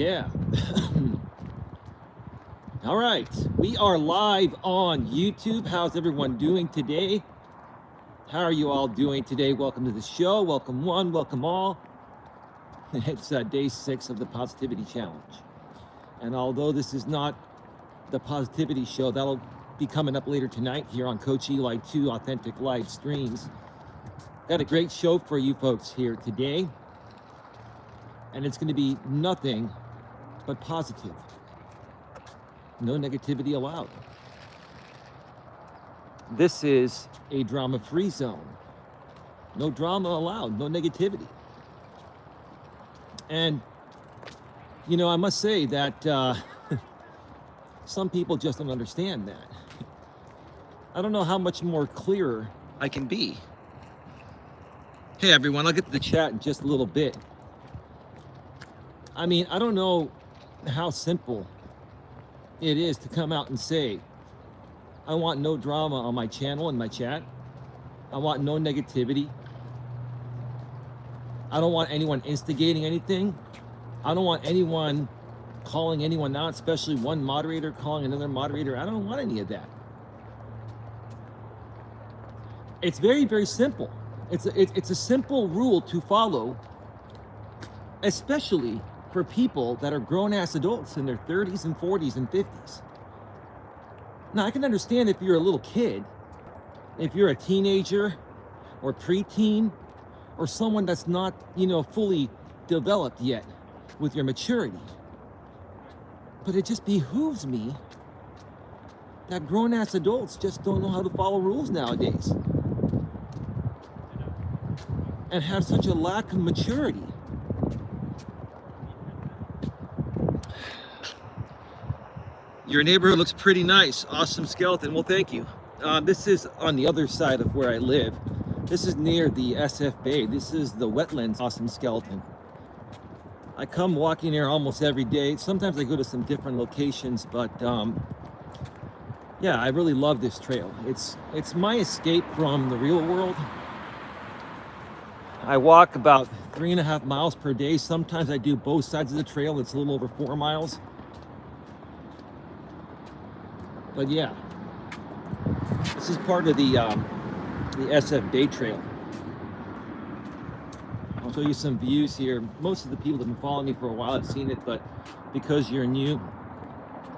Yeah. All right, we are live on YouTube. How's everyone doing today? How are you all doing today? Welcome to the show. Welcome one, welcome all. It's day 6 of the Positivity Challenge. And although this is not the Positivity Show, that'll be coming up later tonight here on Coach Eli 2 Authentic Live Streams. Got a great show for you folks here today. And it's going to be nothing but positive. No negativity allowed. This is a drama-free zone. No drama allowed, no negativity. And, you know, I must say that some people just don't understand that. I don't know how much more clearer I can be. Hey everyone, I'll get to the chat in just a little bit. I mean, I don't know how simple it is to come out and say, I want no drama on my channel and my chat. I want no negativity. I don't want anyone instigating anything. I don't want anyone calling anyone out, especially one moderator calling another moderator. I don't want any of that. It's very, very simple. It's a simple rule to follow, especially for people that are grown-ass adults in their 30s and 40s and 50s. Now, I can understand if you're a little kid, if you're a teenager or preteen or someone that's not, you know, fully developed yet with your maturity. But it just behooves me that grown-ass adults just don't know how to follow rules nowadays and have such a lack of maturity. Your neighborhood looks pretty nice. Awesome skeleton. Well, thank you. This is on the other side of where I live. This is near the SF Bay. This is the wetlands. Awesome skeleton. I come walking here almost every day. Sometimes I go to some different locations, but yeah, I really love this trail. It's my escape from the real world. I walk about 3.5 miles per day. Sometimes I do both sides of the trail. It's a little over 4 miles. But yeah, this is part of the SF Bay Trail. I'll show you some views here. Most of the people that have been following me for a while have seen it, but because you're new,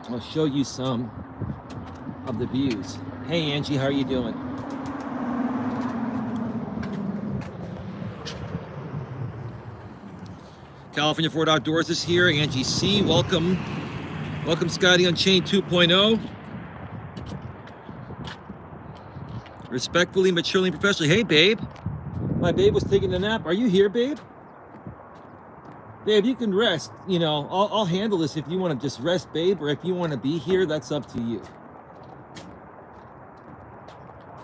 I'll show you some of the views. Hey Angie, how are you doing? California Ford Outdoors is here. Angie C, welcome. Welcome Scotty Unchained 2.0. Respectfully, maturely, and professionally. Hey, babe. My babe was taking a nap. Are you here, babe? Babe, you can rest. You know, I'll handle this if you want to just rest, babe, or if you want to be here, that's up to you.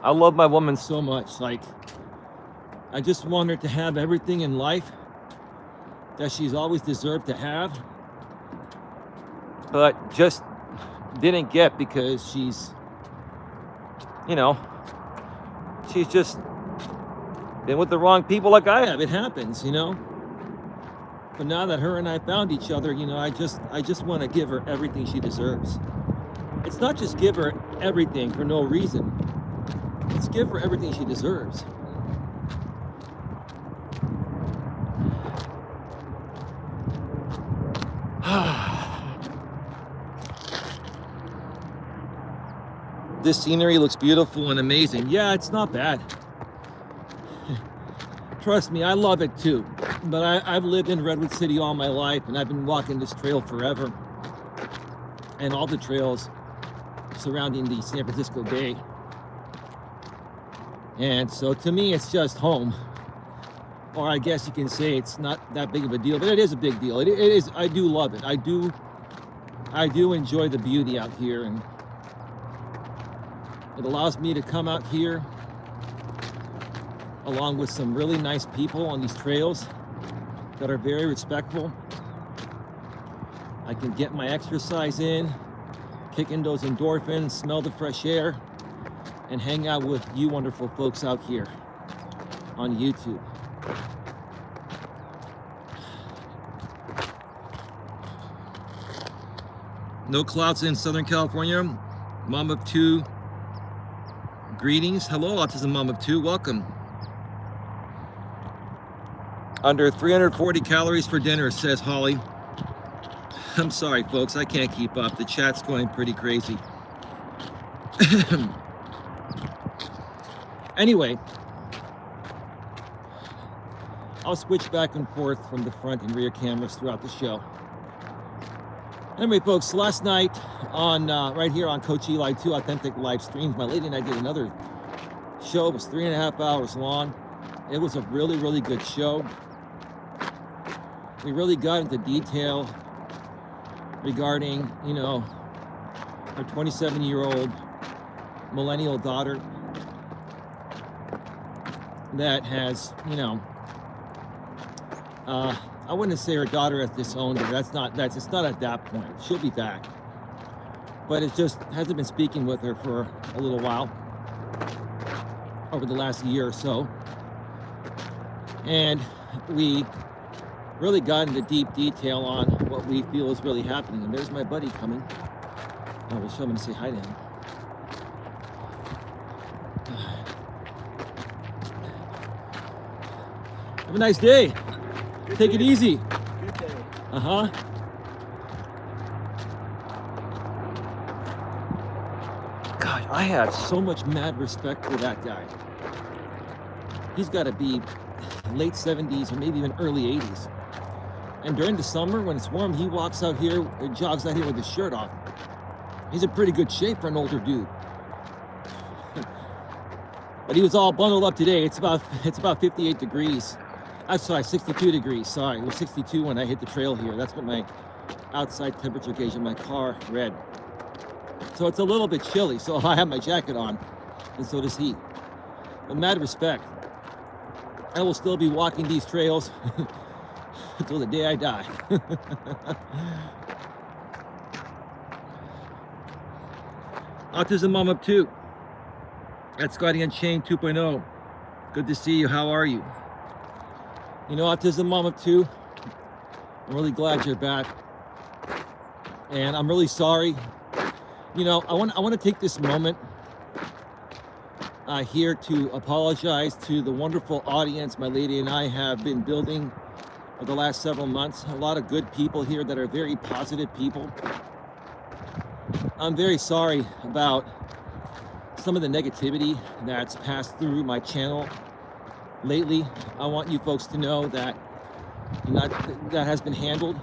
I love my woman so much. Like, I just want her to have everything in life that she's always deserved to have, but just didn't get because she's, you know, she's just been with the wrong people like I have. It happens, you know. But now that her and I found each other, you know, I just want to give her everything she deserves. It's not just give her everything for no reason. It's give her everything she deserves. This scenery looks beautiful and amazing. Yeah, it's not bad. Trust me, I love it too. But I've lived in Redwood City all my life, and I've been walking this trail forever. And all the trails surrounding the San Francisco Bay. And so to me, it's just home. Or I guess you can say it's not that big of a deal, but it is a big deal. It is. I do love it. I do enjoy the beauty out here, and it allows me to come out here along with some really nice people on these trails that are very respectful. I can get my exercise in, kick in those endorphins, smell the fresh air, and hang out with you wonderful folks out here on YouTube. No clouds in Southern California. Mom of two. Greetings. Hello, Autism Mom of Two. Welcome. Under 340 calories for dinner, says Holly. I'm sorry, folks. I can't keep up. The chat's going pretty crazy. Anyway, I'll switch back and forth from the front and rear cameras throughout the show. Anyway, folks, last night on right here on Coach Eli 2 Authentic Live Streams, my lady and I did another show. It was 3.5 hours long. It was a really, really good show. We really got into detail regarding, you know, her 27-year-old millennial daughter that has, you know, I wouldn't say her daughter has disowned her. It's not at that point. She'll be back. But it just hasn't been speaking with her for a little while, over the last year or so. And we really got into deep detail on what we feel is really happening. And there's my buddy coming. I will show him and say hi to him. Have a nice day. Take it easy. Good day. Uh-huh. Gosh, I have so much mad respect for that guy. He's got to be late 70s or maybe even early 80s. And during the summer, when it's warm, he walks out here, or jogs out here with his shirt off. He's in pretty good shape for an older dude. But he was all bundled up today. It's about 58 degrees. I'm sorry, 62 degrees. Sorry, it was 62 when I hit the trail here. That's what my outside temperature gauge in my car read. So it's a little bit chilly, so I have my jacket on, and so does he. But mad respect. I will still be walking these trails until the day I die. Autism Mom Up 2. That's Scotty Unchained 2.0. Good to see you. How are you? You know, Autism Mom Up 2, I'm really glad you're back. And I'm really sorry. You know, I want to take this moment here to apologize to the wonderful audience my lady and I have been building for the last several months. A lot of good people here that are very positive people. I'm very sorry about some of the negativity that's passed through my channel lately. I want you folks to know that that has been handled.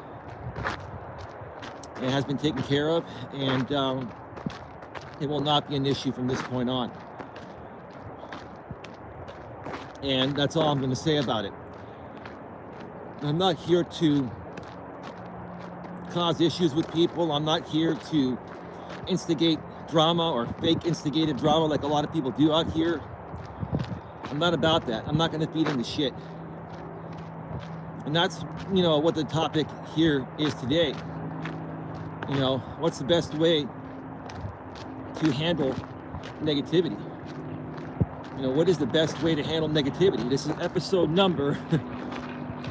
It has been taken care of, and it will not be an issue from this point on. And that's all I'm going to say about it. I'm not here to cause issues with people. I'm not here to instigate drama or fake instigated drama like a lot of people do out here. I'm not about that. I'm not going to feed into shit. And that's, you know, what the topic here is today. You know, what's the best way to handle negativity? You know, what is the best way to handle negativity? This is episode number,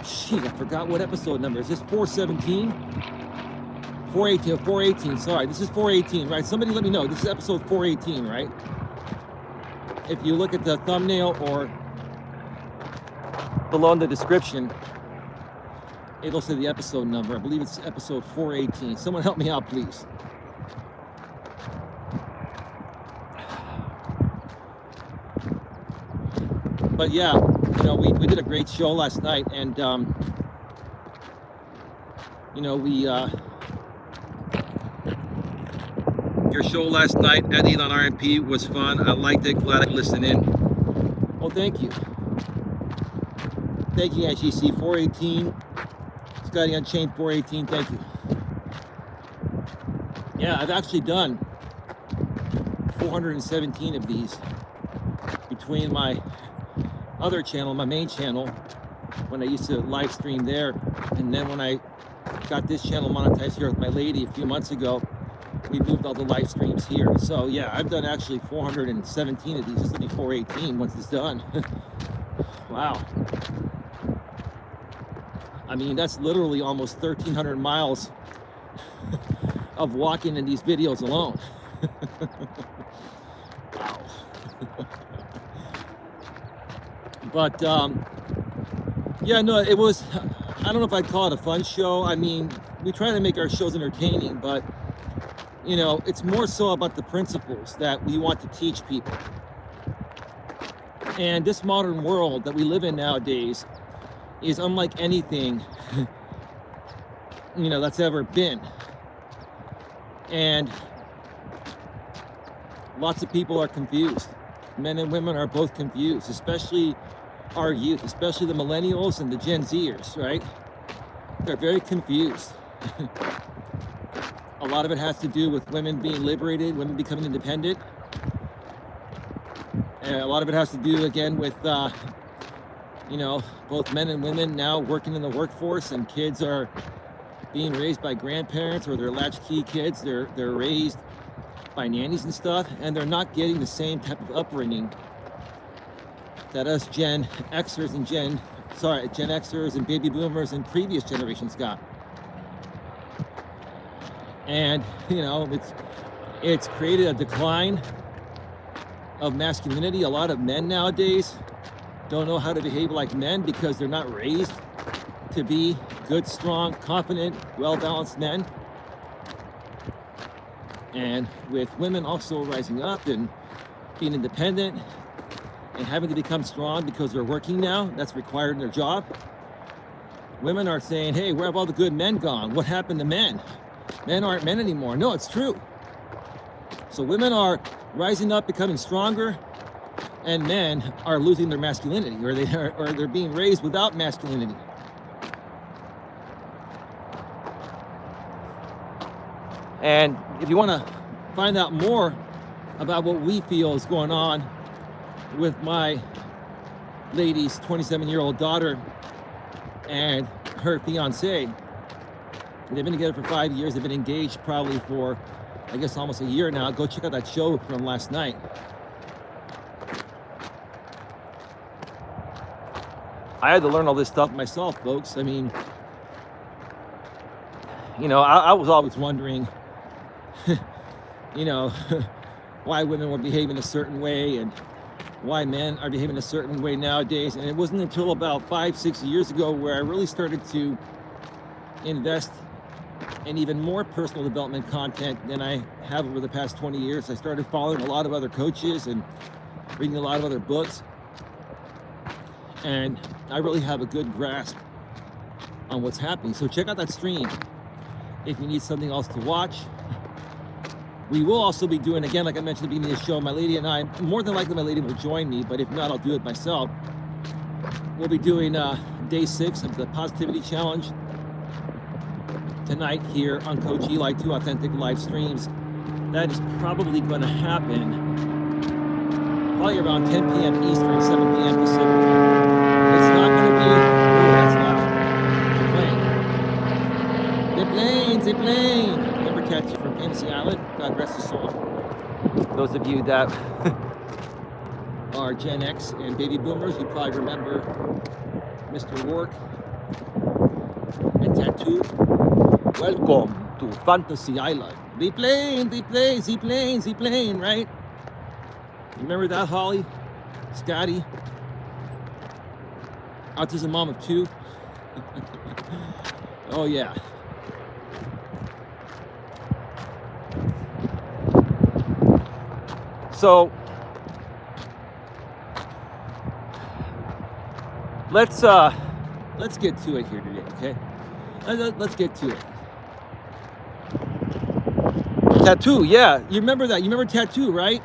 shit, I forgot what episode number. Is this 417? 418, sorry. This is 418, right? Somebody let me know. This is episode 418, right? If you look at the thumbnail or below in the description, it'll say the episode number. I believe it's episode 418. Someone help me out, please. But yeah, you know, we did a great show last night, and you know, your show last night at Elon RMP was fun. I liked it. Glad I listened in. Well, thank you. Thank you, IGC 418. Scotty Unchained 418. Thank you. Yeah, I've actually done 417 of these between my other channel, my main channel, when I used to live stream there, and then when I got this channel monetized here with my lady a few months ago, we moved all the live streams here. So yeah, I've done actually 417 of these. This will be 418 once it's done. Wow. I mean, that's literally almost 1,300 miles of walking in these videos alone. Wow. But yeah, no, it was, I don't know if I'd call it a fun show. I mean, we try to make our shows entertaining, but you know, it's more so about the principles that we want to teach people. And this modern world that we live in nowadays is unlike anything, you know, that's ever been. And lots of people are confused. Men and women are both confused, especially our youth, especially the millennials and the Gen Zers, right? They're very confused. A lot of it has to do with women being liberated, women becoming independent. And a lot of it has to do, again, with, you know, both men and women now working in the workforce, and kids are being raised by grandparents or their latchkey kids. They're raised by nannies and stuff, and they're not getting the same type of upbringing that us Gen Xers and baby boomers and previous generations got. And you know, it's created a decline of masculinity. A lot of men nowadays don't know how to behave like men because they're not raised to be good, strong, confident, well-balanced men. And with women also rising up and being independent and having to become strong because they're working now, that's required in their job. Women are saying, hey, where have all the good men gone? What happened to men? Men aren't men anymore. No, it's true. So women are rising up, becoming stronger, and men are losing their masculinity, or they're being raised without masculinity. And if you want to find out more about what we feel is going on with my lady's 27-year-old daughter and her fiance, they've been together for 5 years. They've been engaged probably for, I guess, almost a year now. Go check out that show from last night. I had to learn all this stuff myself, folks. I mean, you know, I was always wondering, you know, why women were behaving a certain way and why men are behaving a certain way nowadays. And it wasn't until about 5-6 years ago where I really started to invest in even more personal development content than I have over the past 20 years. I started following a lot of other coaches and reading a lot of other books. And I really have a good grasp on what's happening. So check out that stream if you need something else to watch. We will also be doing, again, like I mentioned at the beginning of the show, my lady and I, more than likely my lady will join me, but if not, I'll do it myself. We'll be doing day 6 of the Positivity Challenge tonight here on Coach Eli, 2 authentic live streams. That is probably going to happen probably around 10 p.m. Eastern, 7 p.m. Pacific. It's not going to be, oh, that's loud. They're playing. They're playing. Remember Tattoo from Fantasy Island? God rest his soul. Those of you that are Gen X and baby boomers, you probably remember Mr. Work and Tattoo. Welcome to Fantasy Island. They playing, right? Remember that, Holly? Scotty? Autism mom of 2. Oh, yeah. So, let's get to it here today, okay? Let's get to it. Tattoo, yeah, you remember that? You remember Tattoo, right?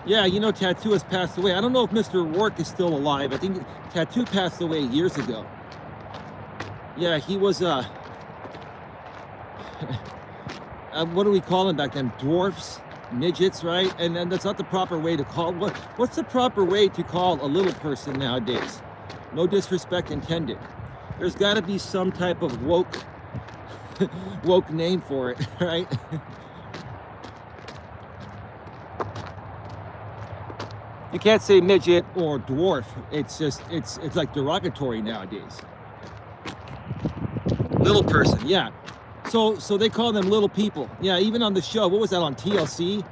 Yeah, you know Tattoo has passed away. I don't know if Mr. Work is still alive. I think Tattoo passed away years ago. Yeah, he was what do we call them back then? Dwarfs, midgets, right? And that's not the proper way to call. What's the proper way to call a little person nowadays? No disrespect intended. There's got to be some type of woke name for it, right? You can't say midget or dwarf. It's just, it's like derogatory nowadays. Little person, yeah. So they call them little people. Yeah, even on the show, what was that on TLC?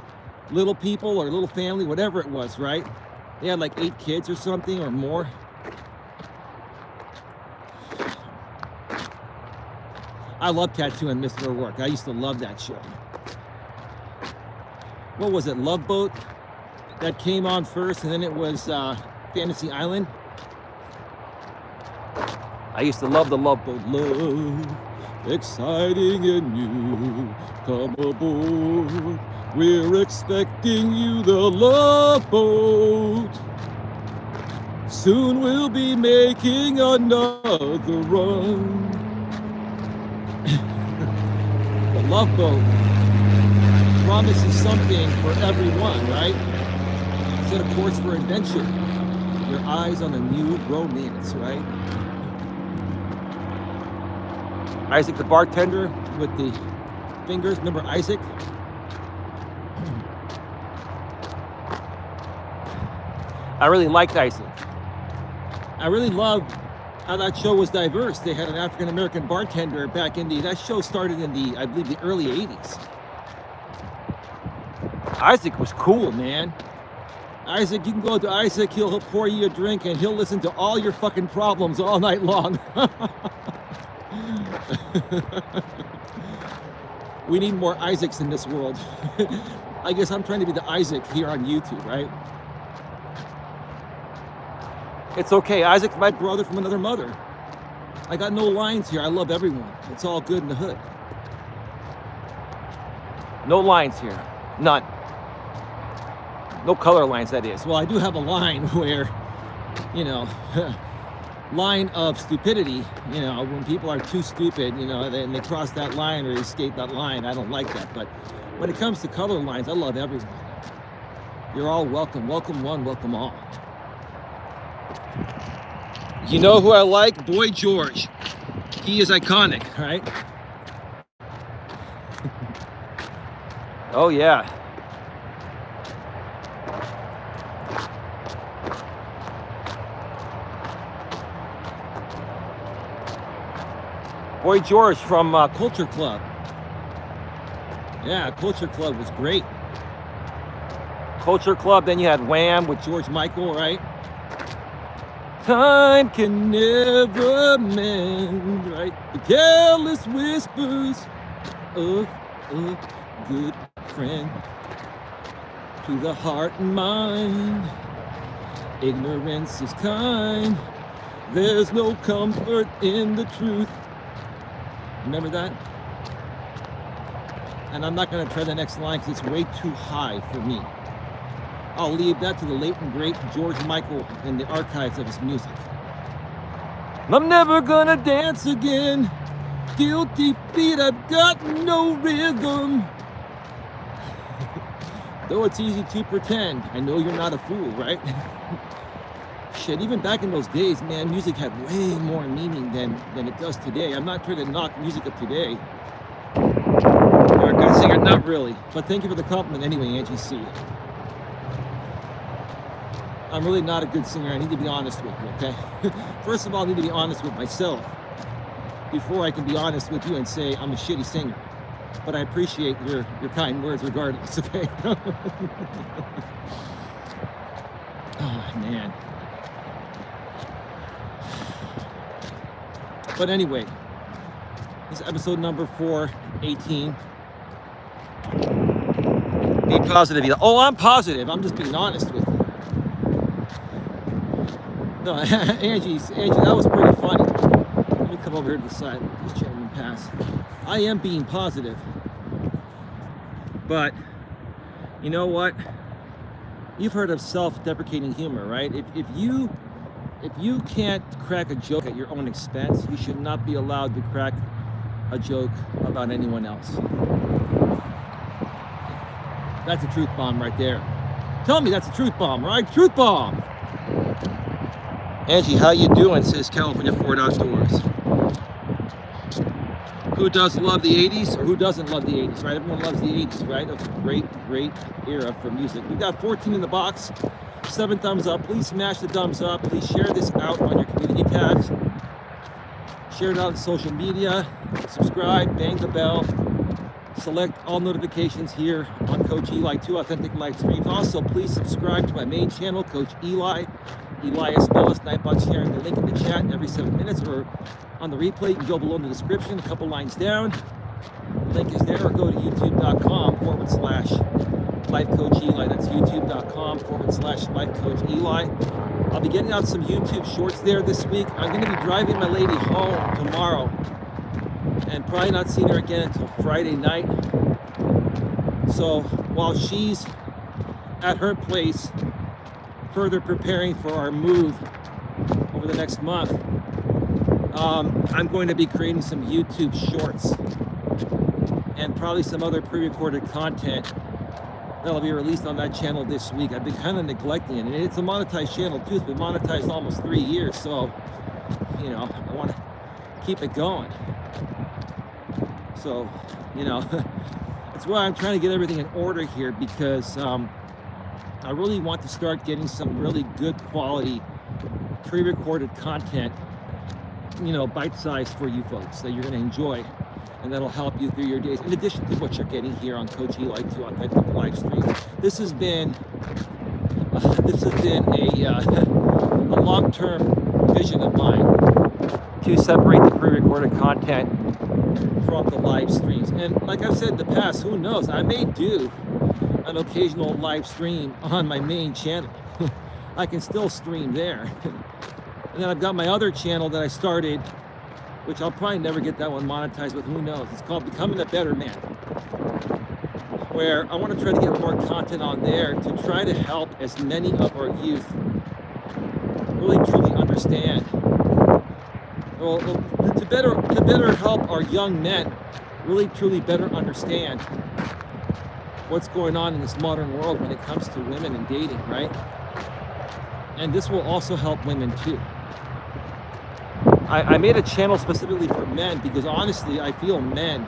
Little People or Little Family, whatever it was, right? They had like 8 kids or something or more. I love Tattoo and Missed Her Work. I used to love that show. What was it, Love Boat? That came on first, and then it was Fantasy Island. I used to love the Love Boat. Love, exciting and new. Come aboard. We're expecting you, the Love Boat. Soon we'll be making another run. The Love Boat promises something for everyone, right? Set a course for adventure. Your eyes on a new romance, right? Isaac the bartender with the fingers. Remember Isaac? I really liked Isaac. I really loved how that show was diverse. They had an African-American bartender back in that show started in I believe the early 80s. Isaac was cool, man. Isaac, you can go to Isaac, he'll pour you a drink and he'll listen to all your fucking problems all night long. We need more Isaacs in this world. I guess I'm trying to be the Isaac here on YouTube, right? It's okay. Isaac's my brother from another mother. I got no lines here. I love everyone. It's all good in the hood. No lines here. None. No color lines, that is. Well, I do have a line where, you know, line of stupidity, you know, when people are too stupid, you know, and they cross that line or escape that line, I don't like that. But when it comes to color lines, I love everyone. You're all welcome. Welcome one, welcome all. You know who I like? Boy George. He is iconic, right? Oh, yeah. Boy George from Culture Club. Yeah, Culture Club was great. Culture Club, then you had Wham with George Michael, right? Time can never mend, right? The careless whispers of a good friend to the heart and mind. Ignorance is kind. There's no comfort in the truth. Remember that? And I'm not going to try the next line because it's way too high for me. I'll leave that to the late and great George Michael and the archives of his music. I'm never gonna dance again. Guilty feet, I've got no rhythm. Though it's easy to pretend, I know you're not a fool, right? Shit, even back in those days, man, music had way more meaning than it does today. I'm not trying to knock music of today. You're a good singer, not really. But thank you for the compliment anyway, Angie C. I'm really not a good singer. I need to be honest with you, okay? First of all, I need to be honest with myself before I can be honest with you and say I'm a shitty singer. But I appreciate your kind words regardless, okay? Oh, man. But anyway, this is episode number 418. Be positive. Oh, I'm positive. I'm just being honest with you. No, Angie, that was pretty funny. Let me come over here to the side. This gentleman pass. I am being positive. But, you know what? You've heard of self-deprecating humor, right? If you can't crack a joke at your own expense, you should not be allowed to crack a joke about anyone else. That's a truth bomb right there. Tell me that's a truth bomb, right? Truth bomb! Angie, how you doing? Says California Ford Outdoors. Who does love the 80s or who doesn't love the 80s, right? Everyone loves the 80s, right? That's a great, great era for music. We've got 14 in the box. 7 thumbs up. Please smash the thumbs up. Please share this out on your community tabs. share it out on social media, subscribe, bang the bell, select all notifications here on Coach Eli 2 Authentic Live Streams. Also, please subscribe to my main channel, Coach Eli, Elias, Melas, Nightbot, sharing the link in the chat every 7 minutes, or on the replay. You can go below in the description, a couple lines down. The link is there, or go to youtube.com/Life Coach Eli. That's youtube.com/Life Coach Eli. I'll be getting out some YouTube shorts there this week. I'm going to be driving my lady home tomorrow and probably not seeing her again until Friday night. So while she's at her place further preparing for our move over the next month, I'm going to be creating some YouTube shorts and probably some other pre-recorded content that'll be released on that channel this week. I've been kind of neglecting it, and it's a monetized channel too. It's been monetized almost 3 years, so I want to keep it going. So that's why I'm trying to get everything in order here, because I really want to start getting some really good quality pre-recorded content, bite-sized for you folks that you're going to enjoy, and that'll help you through your days, in addition to what you're getting here on Coach Eli 2 Authentic Live Stream. This has been a long-term vision of mine, to separate the pre-recorded content from the live streams. And like I've said in the past, who knows, I may do an occasional live stream on my main channel. I can still stream there. And then I've got my other channel that I started, which I'll probably never get that one monetized, but who knows. It's called Becoming a Better Man, where I want to try to get more content on there to try to help as many of our youth really truly understand. Well, to better help our young men really truly better understand what's going on in this modern world when it comes to women and dating, right? And this will also help women too. I made a channel specifically for men because honestly, I feel men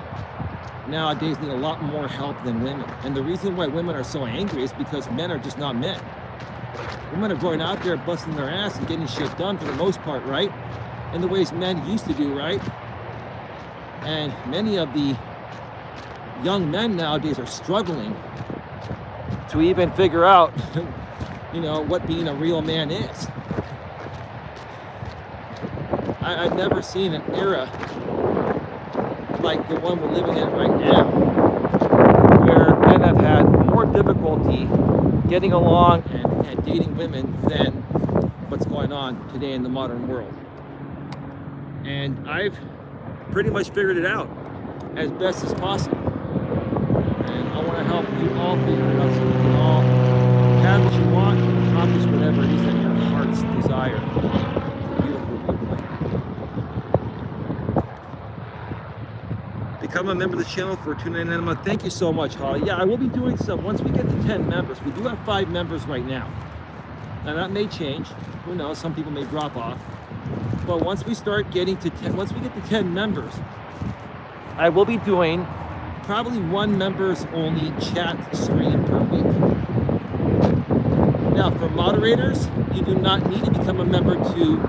nowadays need a lot more help than women. And the reason why women are so angry is because men are just not men. Women are going out there busting their ass and getting shit done for the most part, right? In the ways men used to do, right? And many of the young men nowadays are struggling to even figure out, what being a real man is. I've never seen an era like the one we're living in right now, where men have had more difficulty getting along and dating women than what's going on today in the modern world. And I've pretty much figured it out as best as possible. And I want to help you all figure it out so you can all have what you want and accomplish whatever it is that your heart's desire. Become a member of the channel for $2.99 a month. Thank you so much, Holly. Yeah, I will be doing some once we get to 10 members. We do have 5 members right now. Now that may change. Who knows? Some people may drop off. But once we start getting to 10, once we get to 10 members, I will be doing probably 1 members only chat stream per week. Now for moderators, you do not need to become a member to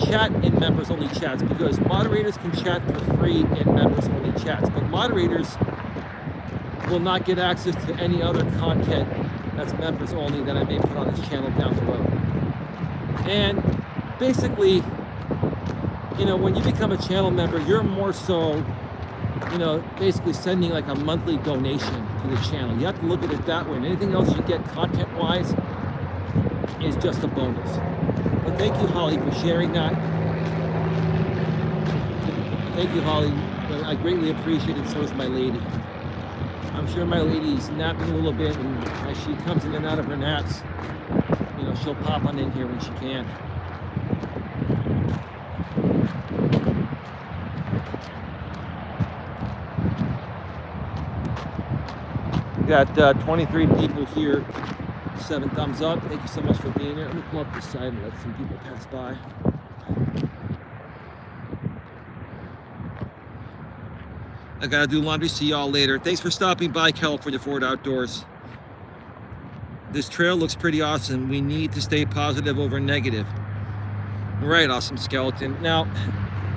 chat in members only chats, because moderators can chat for free in members only chats, but moderators will not get access to any other content that's members only that I may put on this channel down the road. And basically, when you become a channel member, you're more so, basically sending like a monthly donation to the channel. You have to look at it that way. And anything else you get content-wise is just a bonus. But thank you, Holly, for sharing that. Thank you, Holly. I greatly appreciate it. So is my lady. I'm sure my lady is napping a little bit, and as she comes in and out of her naps, she'll pop on in here when she can. We got 23 people here. 7 thumbs up. Thank you so much for being here. Let me pull up this side and let some people pass by. I gotta do laundry. See y'all later. Thanks for stopping by, California Ford Outdoors. This trail looks pretty awesome. We need to stay positive over negative. Right, awesome skeleton. Now,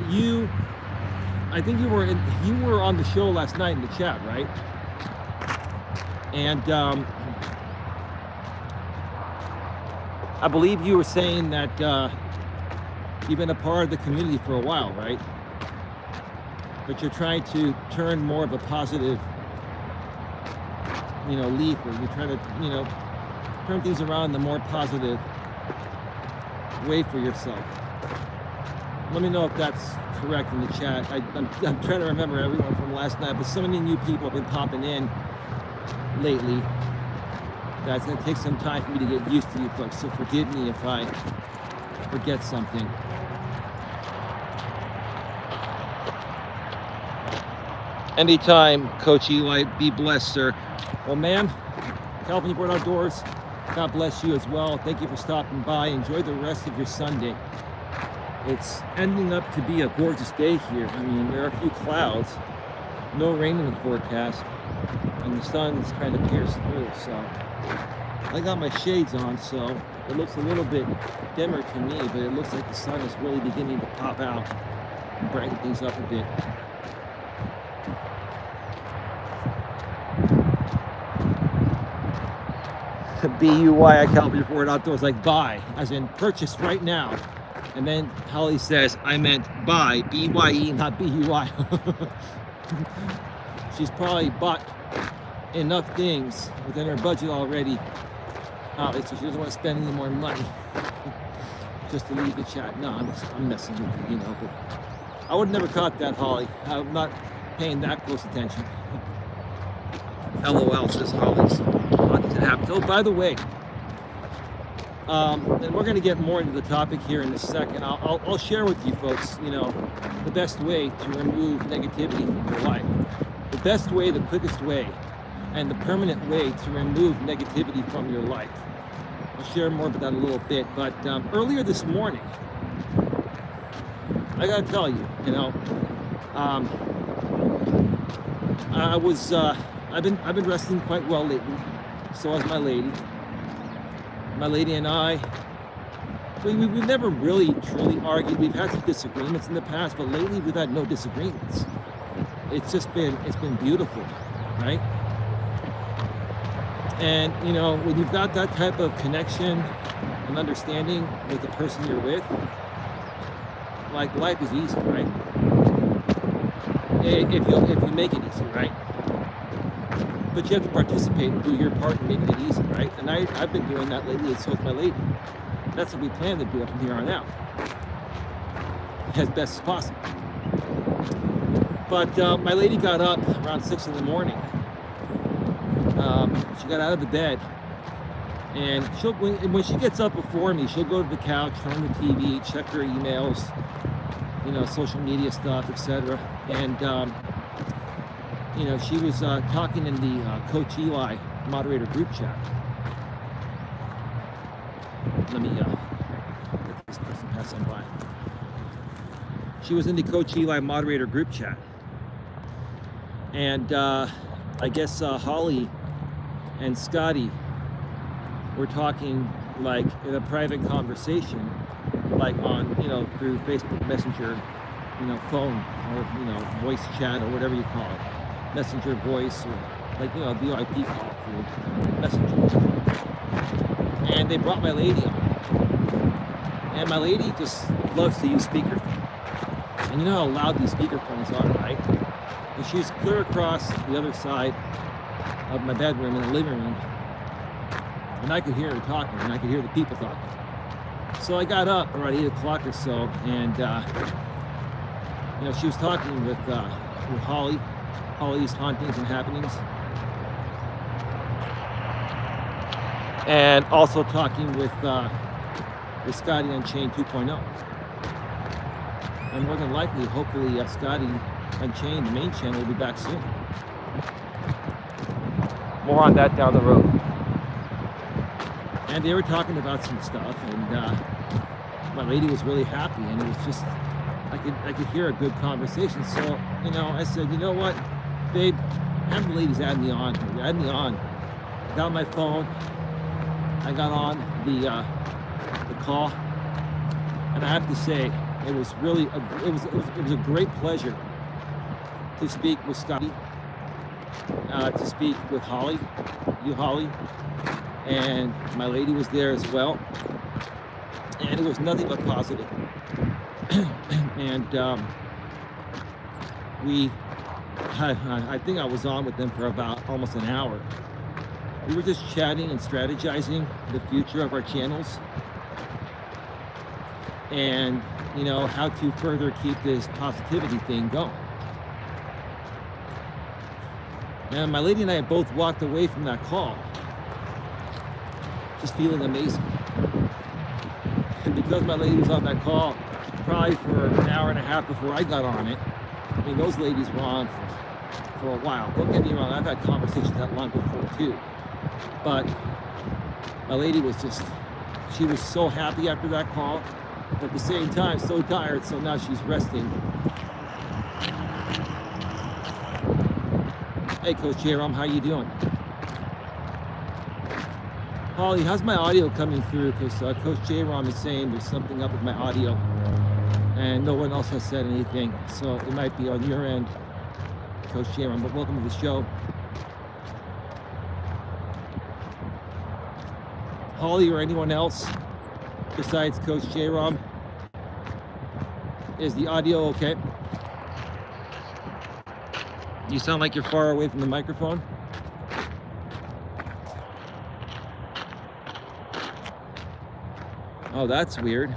I think you were on the show last night in the chat, right? And I believe you were saying that you've been a part of the community for a while, right? But you're trying to turn more of a positive, leaf, or you're trying to, turn things around in a more positive way for yourself. Let me know if that's correct in the chat. I'm trying to remember everyone from last night, but so many new people have been popping in lately that it's going to take some time for me to get used to you folks. So forgive me if I forget something. Anytime, Coach Eli. Be blessed, sir. Well, ma'am, California Board Outdoors, God bless you as well. Thank you for stopping by. Enjoy the rest of your Sunday. It's ending up to be a gorgeous day here. I mean, there are a few clouds, no rain in the forecast, and the sun's kind of pierced through. So I got my shades on, so it looks a little bit dimmer to me, but it looks like the sun is really beginning to pop out and brighten things up a bit. BUY at California Board Outdoors, like buy, as in purchase right now. And then Holly says, I meant buy, B-Y-E, not B-U-I. She's probably bought enough things within her budget already. So she doesn't want to spend any more money just to leave the chat. No, I'm messing with you, but I would have never caught that, Holly. I'm not paying that close attention. LOL, says Holly's. How does it happen? Oh, by the way, and we're going to get more into the topic here in a second. I'll share with you folks, the best way to remove negativity from your life. The best way, the quickest way, and the permanent way to remove negativity from your life. I'll share more about that in a little bit. But earlier this morning, I got to tell you, I've been wrestling quite well lately. So has my lady. My lady and I, we've never really truly argued. We've had some disagreements in the past, but lately we've had no disagreements. It's been beautiful, right? And when you've got that type of connection and understanding with the person you're with, like, life is easy, right? If you make it easy, right? But you have to participate and do your part in making it easy, right? And I've been doing that lately, and so has my lady. That's what we plan to do from here on out, as best as possible. But my lady got up around 6 in the morning. She got out of the bed, and when she gets up before me, she'll go to the couch, turn on the TV, check her emails, social media stuff, etc. And she was talking in the Coach Eli moderator group chat. Let me let this person pass on by. She was in the Coach Eli moderator group chat. And I guess Holly and Scotty were talking, like, in a private conversation, like on, through Facebook Messenger, phone, or, voice chat, or whatever you call it. Messenger voice, or like, a VIP call through Messenger. And they brought my lady on. And my lady just loves to use speakerphone. And you know how loud these speakerphones are, right? And she's clear across the other side of my bedroom in the living room. And I could hear her talking, and I could hear the people talking. So I got up around 8 o'clock or so, and she was talking with Holly's Hauntings and Happenings, and also talking with Scotty Unchained 2.0. And more than likely, hopefully, Scotty Unchained, the main channel, will be back soon. More on that down the road. And they were talking about some stuff, and my lady was really happy, and it was just, I could hear a good conversation. So, I said, you know what, babe, have the ladies add me on. Add me on. I got my phone. I got on the call, and I have to say, It was really it was a great pleasure to speak with Scotty, to speak with Holly, and my lady was there as well, and it was nothing but positive. And I think I was on with them for about almost an hour. We were just chatting and strategizing the future of our channels, and how to further keep this positivity thing going. And my lady and I both walked away from that call just feeling amazing. And because my lady was on that call probably for an hour and a half before I got on it, I mean, those ladies were on for a while. Don't get me wrong, I've had conversations that long before too. But my lady was she was so happy after that call, but at the same time so tired, so now she's resting. Hey, Coach Eli, how you doing? Holly, how's my audio coming through? Because Coach Eli is saying there's something up with my audio, and no one else has said anything, so it might be on your end, Coach Eli. But welcome to the show. Holly or anyone else besides Coach J-Rom, is the audio okay? You sound like you're far away from the microphone. Oh, that's weird.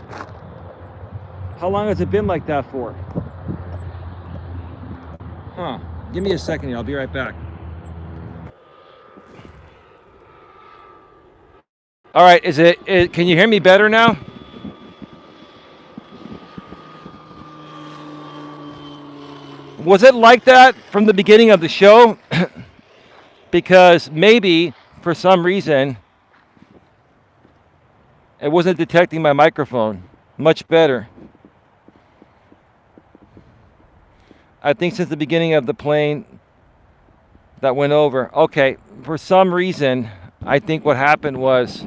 How long has it been like that for? Huh. Give me a second here. I'll be right back. All right. Can you hear me better now? Was it like that from the beginning of the show? Because maybe, for some reason, it wasn't detecting my microphone. Much better. I think since the beginning of the plane that went over. Okay, for some reason, I think what happened was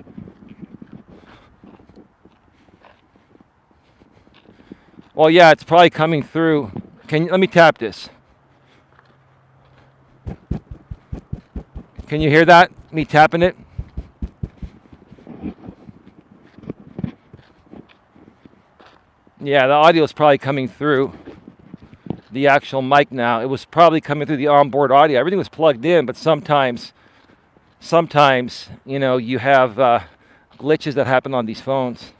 well, yeah, it's probably coming through. Let me tap this. Can you hear that? Me tapping it? Yeah, the audio is probably coming through the actual mic now. It was probably coming through the onboard audio. Everything was plugged in, but sometimes, you have glitches that happen on these phones.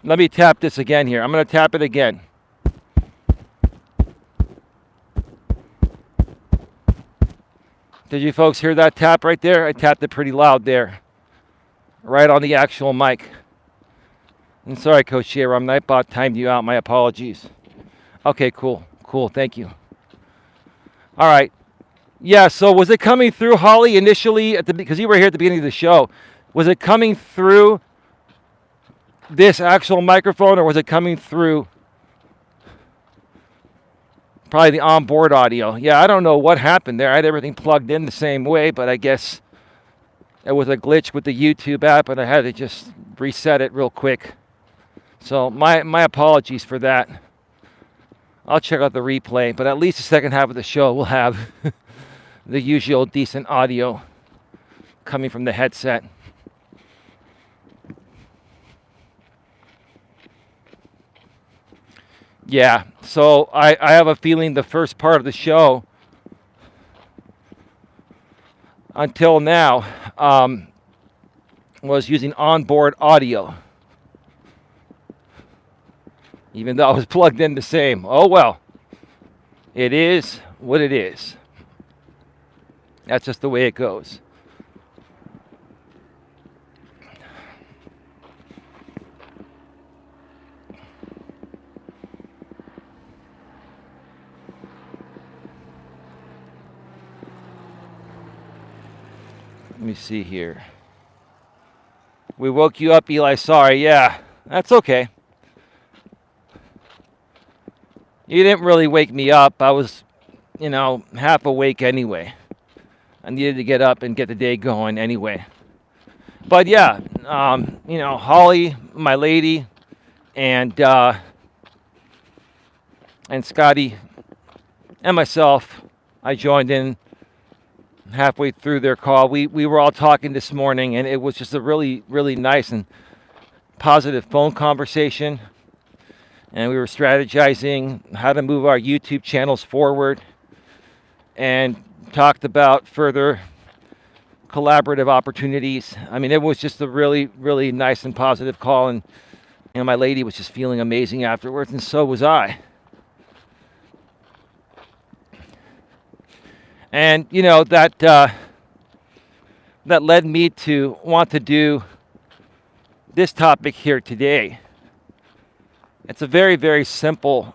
Let me tap this again here. I'm going to tap it again. Did you folks hear that tap right there? I tapped it pretty loud there. Right on the actual mic. I'm sorry, Coach Eli, Nightbot timed you out. My apologies. Okay, cool. Thank you. All right. Yeah, so was it coming through, Holly, initially, because you were here at the beginning of the show, was it coming through this actual microphone, or was it coming through probably the onboard audio? Yeah, I don't know what happened there. I had everything plugged in the same way, but I guess it was a glitch with the YouTube app, and I had to just reset it real quick. So my apologies for that. I'll check out the replay, but at least the second half of the show will have the usual decent audio coming from the headset. Yeah, so I have a feeling the first part of the show until now was using onboard audio. Even though I was plugged in the same. Oh well, it is what it is. That's just the way it goes. Let me see here. We woke you up, Eli. Sorry. Yeah, that's okay. You didn't really wake me up. I was half awake anyway. I needed to get up and get the day going anyway. But yeah, Holly, my lady, and Scotty and myself, I joined in halfway through their call. We were all talking this morning, and it was just a really, really nice and positive phone conversation. And we were strategizing how to move our YouTube channels forward and talked about further collaborative opportunities. I mean, it was just a really, really nice and positive call. And my lady was just feeling amazing afterwards, and so was I. And, that led me to want to do this topic here today. It's a very, very simple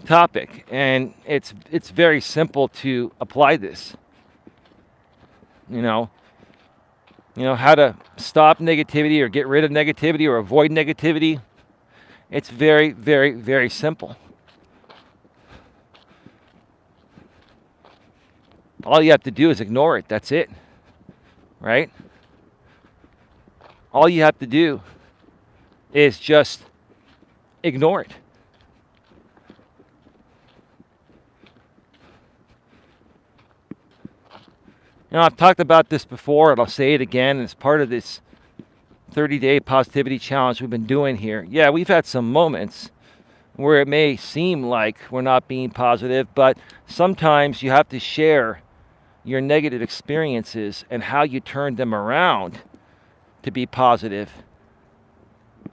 topic, and it's very simple to apply this. How to stop negativity or get rid of negativity or avoid negativity. It's very, very, very simple. All you have to do is ignore it. That's it. Right? All you have to do is just ignore it. I've talked about this before, and I'll say it again. It's part of this 30-day positivity challenge we've been doing here. Yeah, we've had some moments where it may seem like we're not being positive, but sometimes you have to share your negative experiences and how you turned them around to be positive.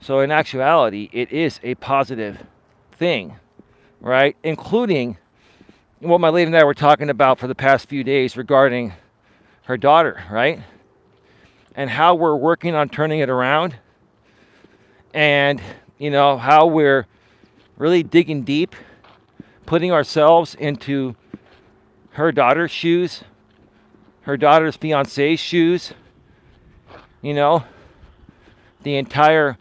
So in actuality, it is a positive thing, right? Including what my lady and I were talking about for the past few days regarding her daughter, right? And how we're working on turning it around, and how we're really digging deep, putting ourselves into her daughter's shoes, her daughter's fiance's shoes, the entire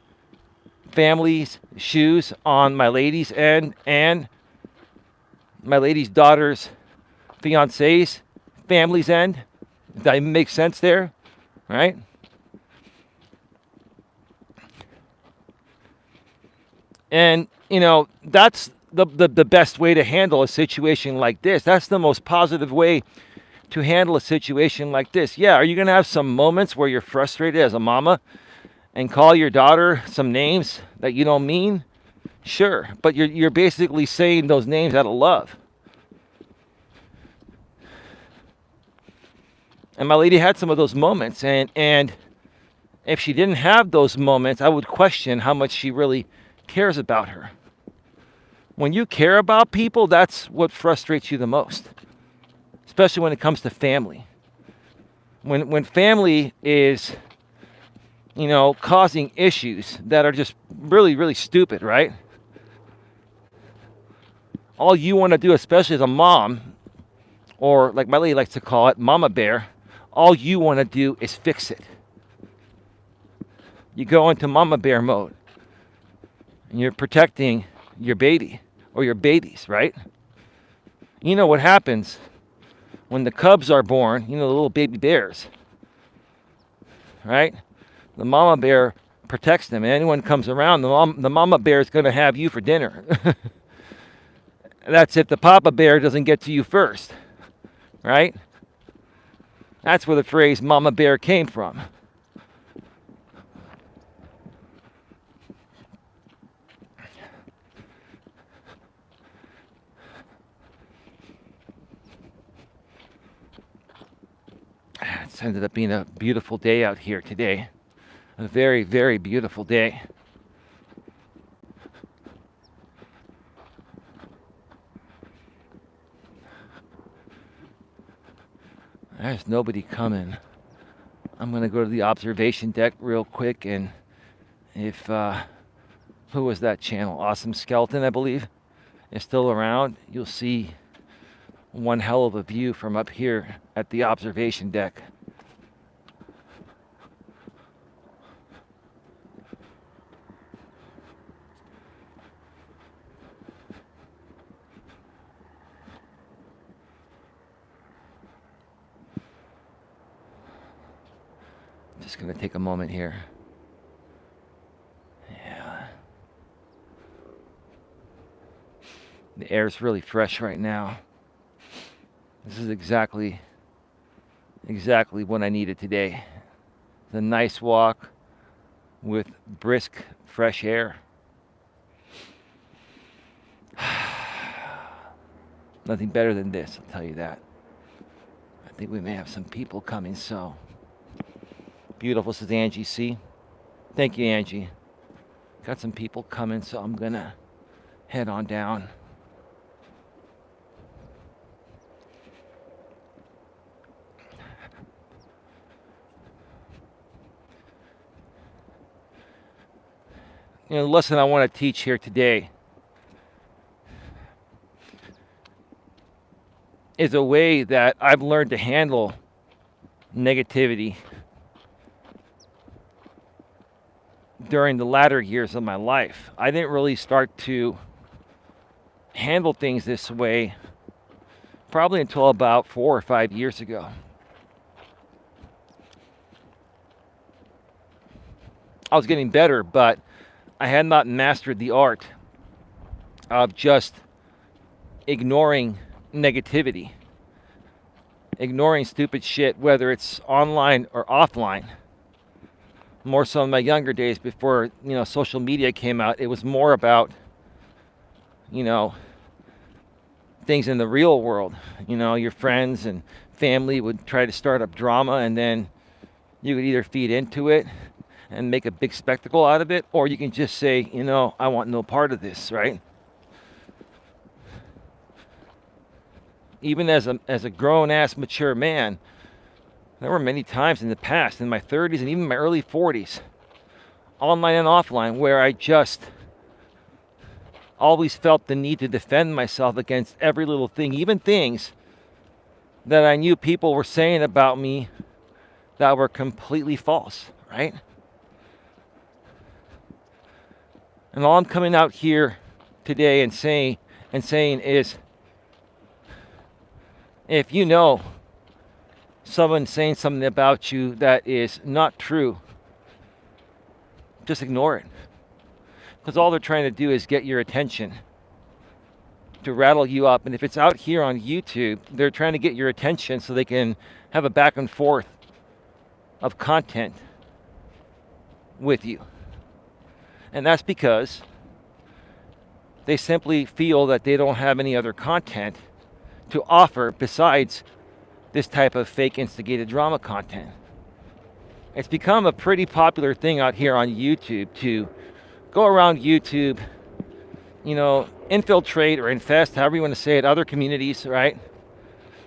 family's shoes on my lady's end, and my lady's daughter's fiance's family's end. Does that even make sense there? Right? And, that's the best way to handle a situation like this. That's the most positive way to handle a situation like this. Yeah, are you going to have some moments where you're frustrated as a mama and call your daughter some names that you don't mean? Sure, but you're basically saying those names out of love. And my lady had some of those moments, and if she didn't have those moments, I would question how much she really cares about her. When you care about people, that's what frustrates you the most, especially when it comes to family. When family is, causing issues that are just really, really stupid, right? All you want to do, especially as a mom, or like my lady likes to call it, mama bear, all you want to do is fix it. You go into mama bear mode, and you're protecting your baby or your babies, right? You know what happens when the cubs are born, the little baby bears, right? The mama bear protects them, and anyone comes around, the mama bear is going to have you for dinner. That's if the papa bear doesn't get to you first, right? That's where the phrase mama bear came from. It's ended up being a beautiful day out here today. A very, very beautiful day. There's nobody coming. I'm going to go to the observation deck real quick, and if, who was that channel? Awesome Skeleton, I believe, is still around. You'll see one hell of a view from up here at the observation deck. Just going to take a moment here. Yeah. The air is really fresh right now. This is exactly what I needed today. It's a nice walk with brisk, fresh air. Nothing better than this, I'll tell you that. I think we may have some people coming, so. Beautiful, says Angie C. Thank you, Angie. Got some people coming, so I'm gonna head on down. You know, the lesson I want to teach here today is a way that I've learned to handle negativity during the latter years of my life. I didn't really start to handle things this way probably until about 4 or 5 years ago. I was getting better, but I had not mastered the art of just ignoring negativity, ignoring stupid shit, whether it's online or offline. More so in my younger days before, social media came out, it was more about, things in the real world. Your friends and family would try to start up drama, and then you could either feed into it and make a big spectacle out of it, or you can just say, I want no part of this, right? Even as a grown-ass, mature man, there were many times in the past, in my 30s and even my early 40s, online and offline, where I just always felt the need to defend myself against every little thing, even things that I knew people were saying about me that were completely false, right? And all I'm coming out here today and saying is, if you know someone saying something about you that is not true, just ignore it. Because all they're trying to do is get your attention, to rattle you up. And if it's out here on YouTube, they're trying to get your attention so they can have a back and forth of content with you. And that's because they simply feel that they don't have any other content to offer besides this type of fake instigated drama content. It's become a pretty popular thing out here on YouTube to go around YouTube, infiltrate or infest, however you want to say it, other communities, right?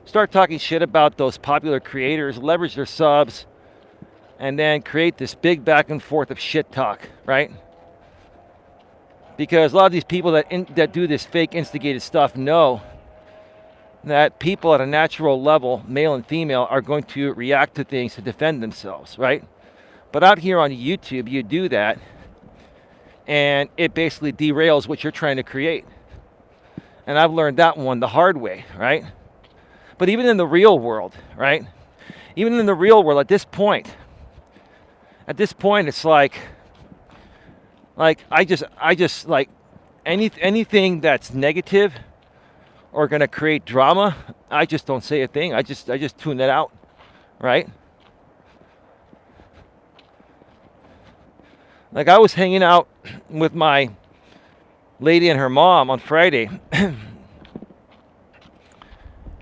Start talking shit about those popular creators, leverage their subs, and then create this big back and forth of shit talk, right? Because a lot of these people that do this fake instigated stuff know that people at a natural level, male and female, are going to react to things to defend themselves, right? But out here on YouTube, you do that, and it basically derails what you're trying to create. And I've learned that one the hard way, right? But even in the real world, right? Even in the real world, at this point, it's like I just like anything that's negative or gonna create drama, I just don't say a thing. I just tune it out, right? Like I was hanging out with my lady and her mom on Friday.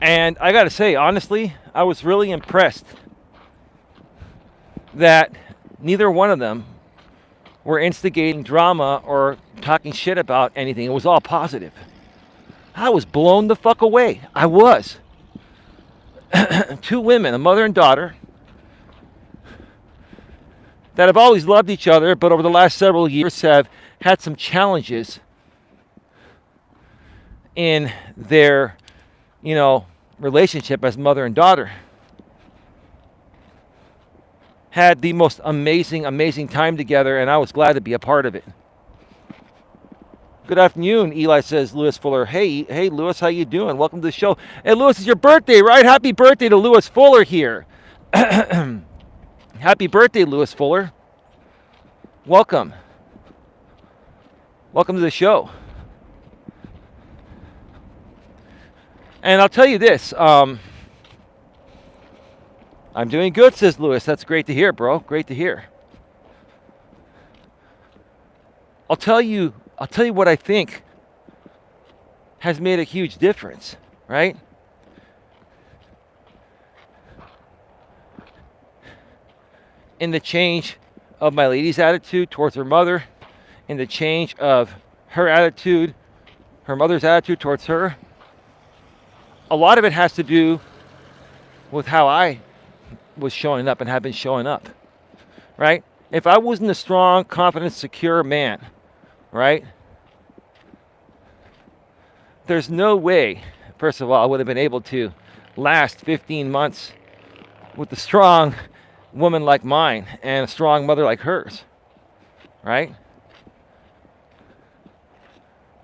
And I gotta say, honestly, I was really impressed that neither one of them were instigating drama or talking shit about anything. It was all positive. I was blown the fuck away. I was. Two women, a mother and daughter, that have always loved each other, but over the last several years have had some challenges in their, relationship as mother and daughter. Had the most amazing time together, and I was glad to be a part of it. Good afternoon, Eli, says Lewis Fuller. Hey, Lewis, how you doing? Welcome to the show. Hey, Lewis, it's your birthday, right? Happy birthday to Lewis Fuller here. Happy Happy birthday, Lewis Fuller. Welcome. Welcome to the show. And I'll tell you this. I'm doing good, says Lewis. That's great to hear, bro. Great to hear. I'll tell you what I think has made a huge difference, right? In the change of my lady's attitude towards her mother, in the change of her attitude, her mother's attitude towards her. A lot of it has to do with how I was showing up and have been showing up, right? If I wasn't a strong, confident, secure man, right? There's no way, first of all, I would have been able to last 15 months with a strong woman like mine and a strong mother like hers, right?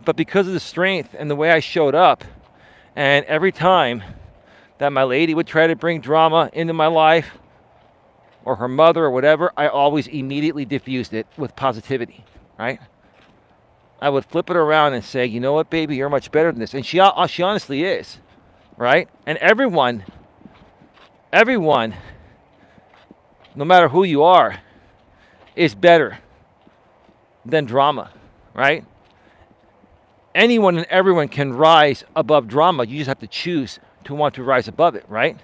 But because of the strength and the way I showed up, and every time that my lady would try to bring drama into my life, or her mother or whatever, I always immediately diffused it with positivity, right? I would flip it around and say, you know what, baby, you're much better than this. And she honestly is, right? And everyone, no matter who you are, is better than drama, right? Anyone and everyone can rise above drama. You just have to choose to want to rise above it, right?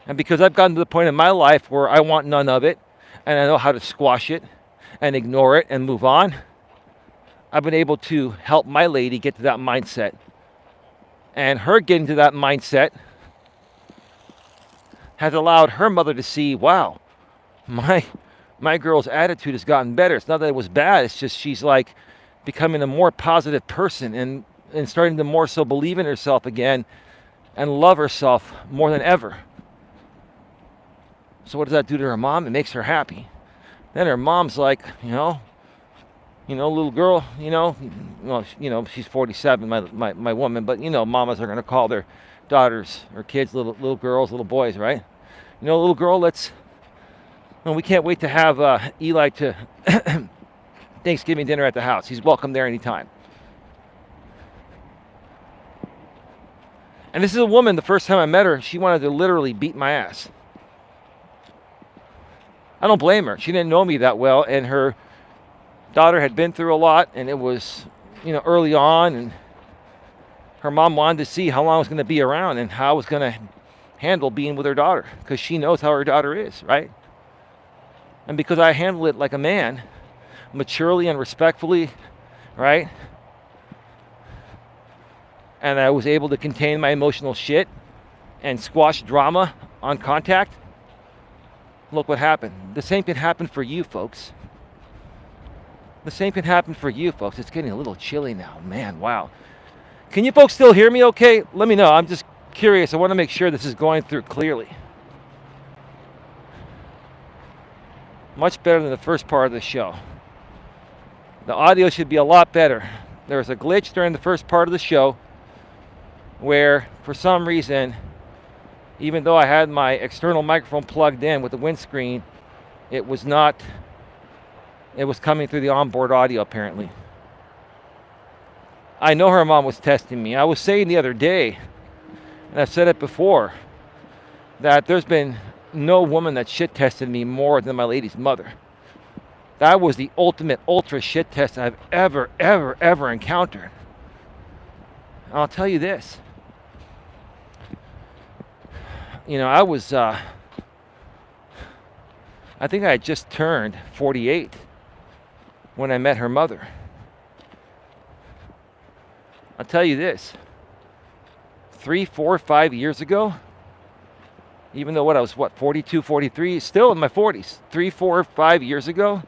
And because I've gotten to the point in my life where I want none of it, and I know how to squash it and ignore it and move on, I've been able to help my lady get to that mindset. And her getting to that mindset has allowed her mother to see, wow, my girl's attitude has gotten better. It's not that it was bad. It's just she's like becoming a more positive person and starting to more so believe in herself again and love herself more than ever. So what does that do to her mom? It makes her happy. Then her mom's like, little girl, she's 47, my woman, but mamas are going to call their daughters or kids little girls, little boys, right? Little girl, we can't wait to have Eli to Thanksgiving dinner at the house. He's welcome there anytime. And this is a woman, the first time I met her, she wanted to literally beat my ass. I don't blame her. She didn't know me that well, and her daughter had been through a lot, and it was, early on, and her mom wanted to see how long I was going to be around and how I was going to handle being with her daughter, because she knows how her daughter is, right? And because I handle it like a man, maturely and respectfully, right? And I was able to contain my emotional shit and squash drama on contact, look what happened. The same can happen for you, folks. The same can happen for you, folks. It's getting a little chilly now. Man, wow. Can you folks still hear me okay? Let me know. I'm just curious. I want to make sure this is going through clearly. Much better than the first part of the show. The audio should be a lot better. There was a glitch during the first part of the show where, for some reason, even though I had my external microphone plugged in with the windscreen, it was coming through the onboard audio apparently. I know her mom was testing me. I was saying the other day, and I've said it before, that there's been no woman that shit tested me more than my lady's mother. That was the ultimate ultra shit test I've ever encountered. And I'll tell you this. I was, I think I had just turned 48 when I met her mother. I'll tell you this, 3, 4, 5 years ago, even though I was 42, 43, still in my 40s, 3, 4, 5 years ago,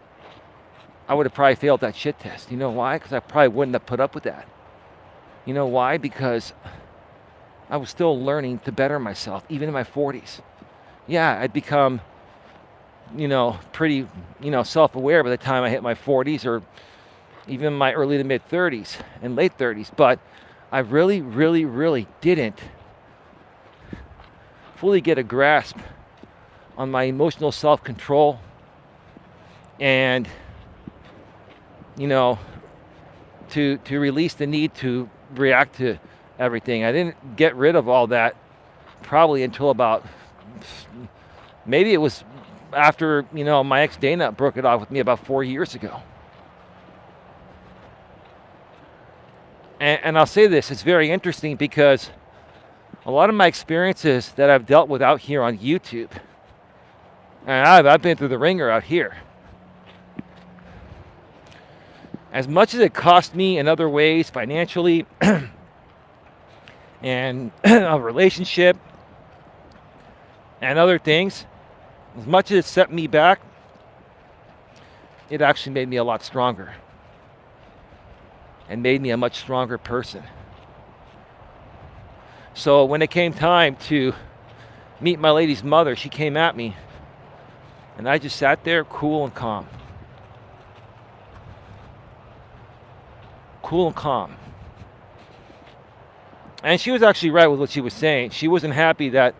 I would have probably failed that shit test. You know why? Because I probably wouldn't have put up with that. You know why? Because I was still learning to better myself, even in my 40s. Yeah, I'd become, pretty, self-aware by the time I hit my 40s or even my early to mid 30s and late 30s. But I really, really, really didn't fully get a grasp on my emotional self-control and, to release the need to react to everything. I didn't get rid of all that probably until about, maybe it was after, my ex Dana broke it off with me about 4 years ago. And I'll say this, it's very interesting because a lot of my experiences that I've dealt with out here on YouTube, and I've been through the ringer out here. As much as it cost me in other ways, financially, and a relationship, and other things, as much as it set me back, it actually made me a lot stronger. And made me a much stronger person. So when it came time to meet my lady's mother, she came at me, and I just sat there cool and calm. Cool and calm. And she was actually right with what she was saying. She wasn't happy that,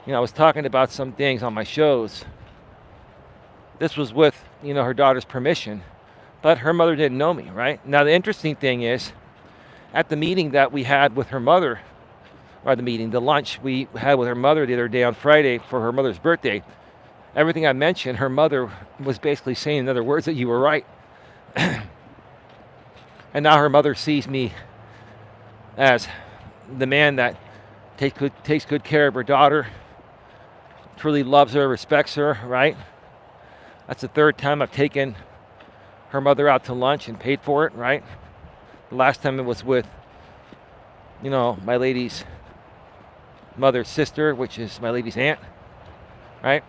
I was talking about some things on my shows. This was with, her daughter's permission. But her mother didn't know me, right? Now, the interesting thing is, at the meeting that we had with her mother, or the lunch we had with her mother the other day on Friday for her mother's birthday, everything I mentioned, her mother was basically saying, in other words, that you were right. And now her mother sees me as the man that takes good care of her daughter, truly loves her, respects her, right? That's the third time I've taken her mother out to lunch and paid for it, right? The last time it was with, my lady's mother's sister, which is my lady's aunt, right?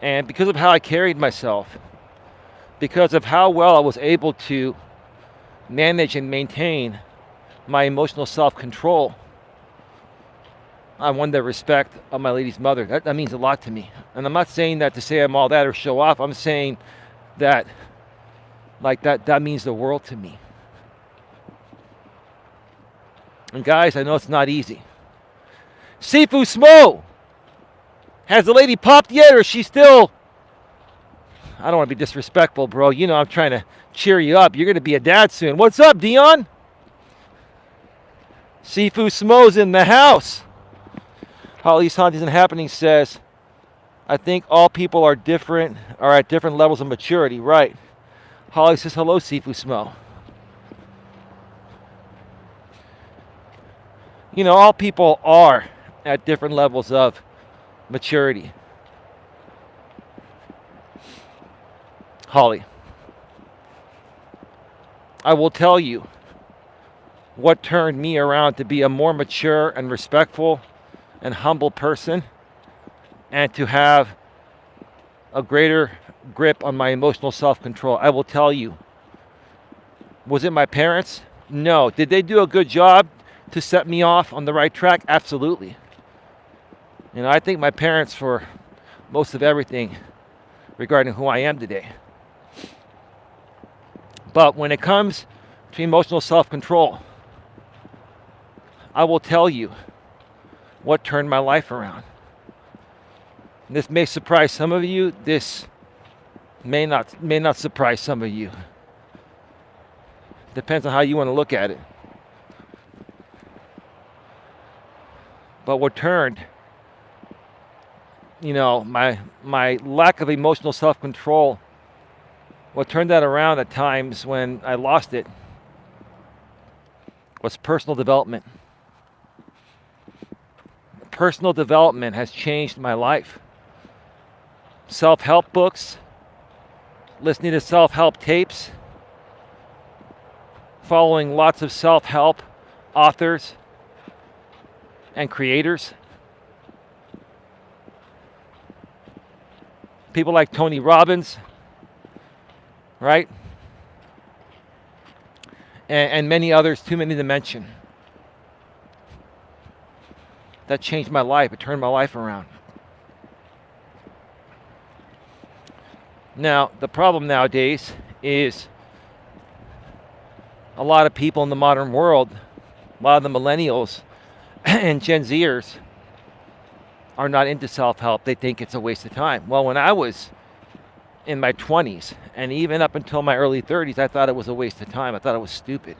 And because of how I carried myself, because of how well I was able to manage and maintain my emotional self-control, I won the respect of my lady's mother. That means a lot to me. And I'm not saying that to say I'm all that or show off. I'm saying that, that means the world to me. And guys, I know it's not easy. Sifu Smo! Has the lady popped yet, or is she still... I don't want to be disrespectful, bro. I'm trying to cheer you up. You're going to be a dad soon. What's up, Dion? Sifu Smo's in the house. Holly's Hunt Isn't Happening says, I think all people are at different levels of maturity. Right. Holly says, hello, Sifu Smo. All people are at different levels of maturity. Holly, I will tell you what turned me around to be a more mature and respectful and humble person, and to have a greater grip on my emotional self-control. I will tell you, was it my parents? No. Did they do a good job to set me off on the right track? Absolutely. I thank my parents for most of everything regarding who I am today. But when it comes to emotional self-control, I will tell you what turned my life around. This may surprise some of you. This may not surprise some of you. Depends on how you want to look at it. But what turned, my lack of emotional self-control, what turned that around at times when I lost it was personal development. Personal development has changed my life. Self-help books, listening to self-help tapes, following lots of self-help authors and creators. People like Tony Robbins, right? And many others, too many to mention. That changed my life. It turned my life around. Now, the problem nowadays is a lot of people in the modern world A lot of the millennials and Gen Zers are not into self-help. They think it's a waste of time. Well, when I was in my 20s and even up until my early 30s, I thought it was a waste of time. I thought it was stupid.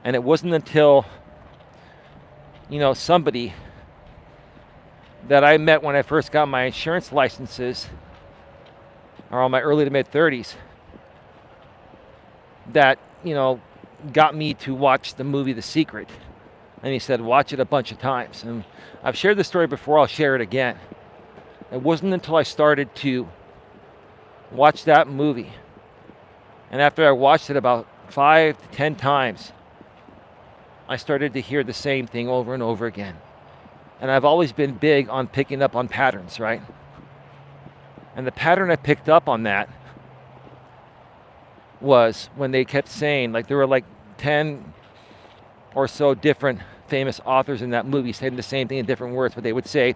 And it wasn't until, somebody that I met when I first got my insurance licenses, around my early to mid 30s, that, got me to watch the movie The Secret. And he said, watch it a bunch of times. And I've shared this story before, I'll share it again. It wasn't until I started to watch that movie, and after I watched it about 5 to 10 times, I started to hear the same thing over and over again. And I've always been big on picking up on patterns, right? And the pattern I picked up on that was when they kept saying, like there were like 10 or so different famous authors in that movie saying the same thing in different words, but they would say,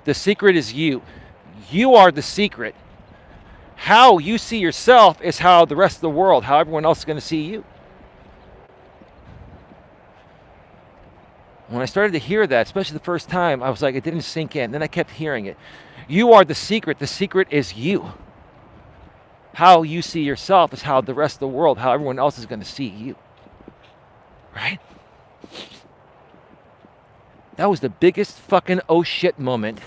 the secret is you. You are the secret. How you see yourself is how the rest of the world, how everyone else is going to see you. When I started to hear that, especially the first time, I was like, it didn't sink in. Then I kept hearing it. You are the secret. The secret is you. How you see yourself is how the rest of the world, how everyone else is going to see you. Right? That was the biggest fucking oh shit moment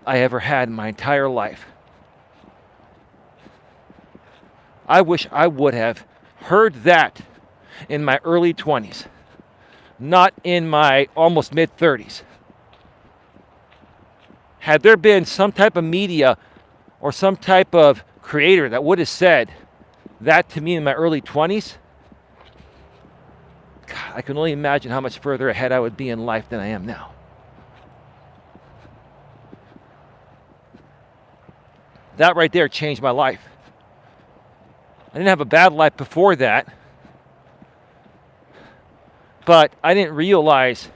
I ever had in my entire life. I wish I would have heard that in my early 20s, not in my almost mid 30s. Had there been some type of media or some type of creator that would have said that to me in my early 20s, God, I can only imagine how much further ahead I would be in life than I am now. That right there changed my life. I didn't have a bad life before that, but I didn't realize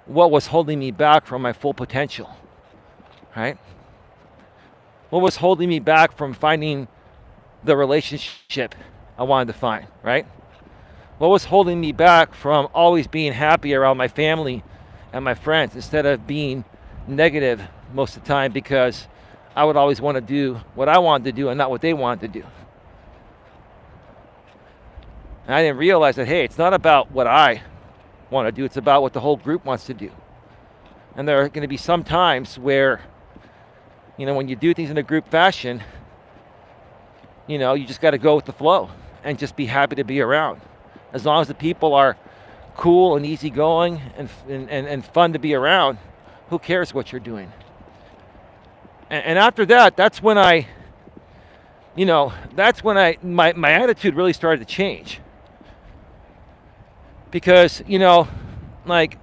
what was holding me back from my full potential, right? What was holding me back from finding the relationship I wanted to find, right? What was holding me back from always being happy around my family and my friends instead of being negative most of the time because I would always want to do what I wanted to do and not what they wanted to do. And I didn't realize that, hey, it's not about what I want to do, it's about what the whole group wants to do. And there are going to be some times where, when you do things in a group fashion, you just got to go with the flow and just be happy to be around. As long as the people are cool and easygoing and fun to be around, who cares what you're doing? And after that, that's when my attitude really started to change. Because, like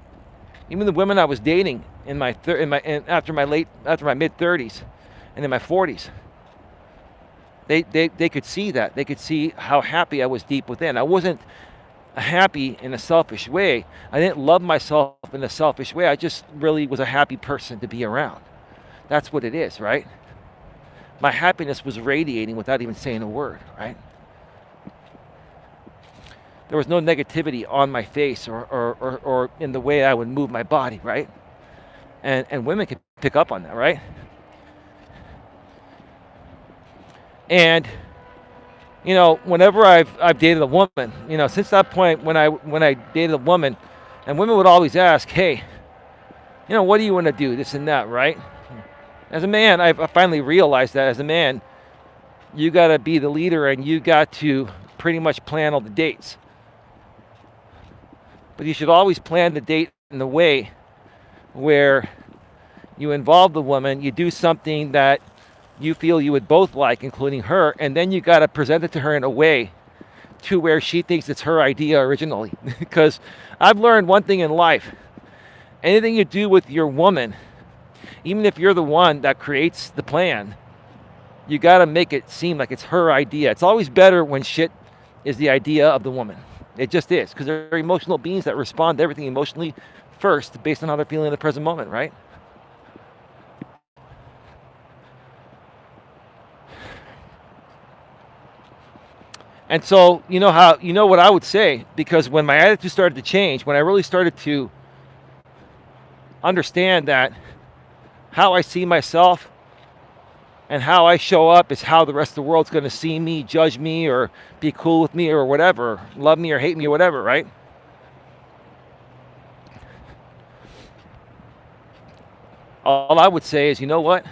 even the women I was dating after my mid 30s and in my 40s, they could see that. They could see how happy I was deep within. I wasn't happy in a selfish way. I didn't love myself in a selfish way. I just really was a happy person to be around. That's what it is, right? My happiness was radiating without even saying a word, right? There was no negativity on my face or in the way I would move my body, right? And women could pick up on that, right? And whenever I've dated a woman, since that point when I dated a woman, and women would always ask, hey, what do you want to do, this and that, right? As a man, I finally realized that as a man, you got to be the leader and you got to pretty much plan all the dates. But you should always plan the date in the way where you involve the woman, you do something that you feel you would both like, including her, and then you got to present it to her in a way to where she thinks it's her idea originally. Because I've learned one thing in life: anything you do with your woman, even if you're the one that creates the plan, you got to make it seem like it's her idea. It's always better when shit is the idea of the woman. It just is, because they're emotional beings that respond to everything emotionally first based on how they're feeling in the present moment, right? And so, you know what I would say, because when my attitude started to change, when I really started to understand that how I see myself and how I show up is how the rest of the world's going to see me, judge me, or be cool with me, or whatever, love me or hate me or whatever, right? All I would say is, you know what,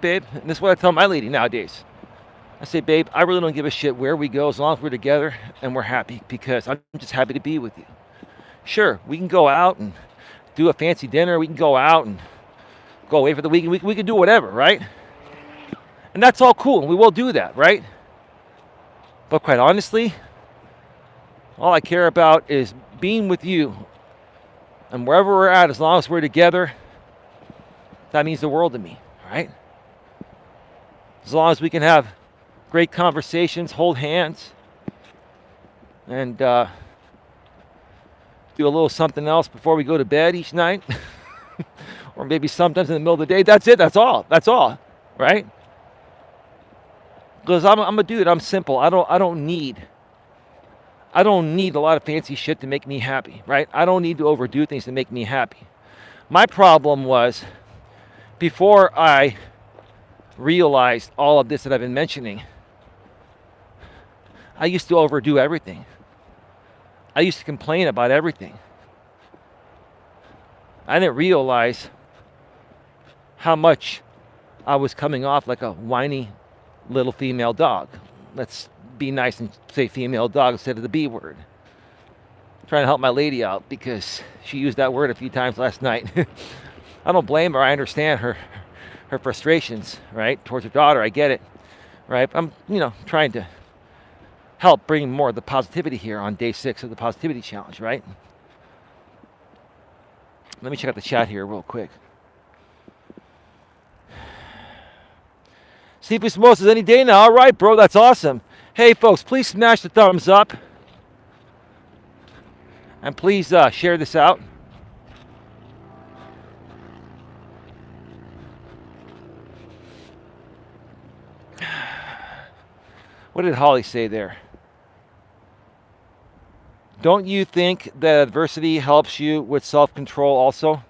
babe? And this is what I tell my lady nowadays. I say, babe, I really don't give a shit where we go as long as we're together and we're happy, because I'm just happy to be with you. Sure, we can go out and do a fancy dinner. We can go out and go away for the weekend. We can do whatever, right? And that's all cool, and we will do that, right? But quite honestly, all I care about is being with you. And wherever we're at, as long as we're together, that means the world to me, right? As long as we can have great conversations, hold hands, and do a little something else before we go to bed each night, or maybe sometimes in the middle of the day. That's it. That's all, right? Because I'm a dude. I'm simple. I don't need a lot of fancy shit to make me happy, right? I don't need to overdo things to make me happy. My problem was, before I realized all of this that I've been mentioning, I used to overdo everything. I used to complain about everything. I didn't realize how much I was coming off like a whiny little female dog. Let's be nice and say female dog instead of the B word. I'm trying to help my lady out because she used that word a few times last night. I don't blame her. I understand her frustrations, right, towards her daughter. I get it, right? I'm, trying to help bring more of the positivity here on day 6 of the positivity challenge, right? Let me check out the chat here real quick. Seafood samosas any day now. All right, bro, that's awesome. Hey, folks, please smash the thumbs up. And please share this out. What did Holly say there? Don't you think that adversity helps you with self-control also?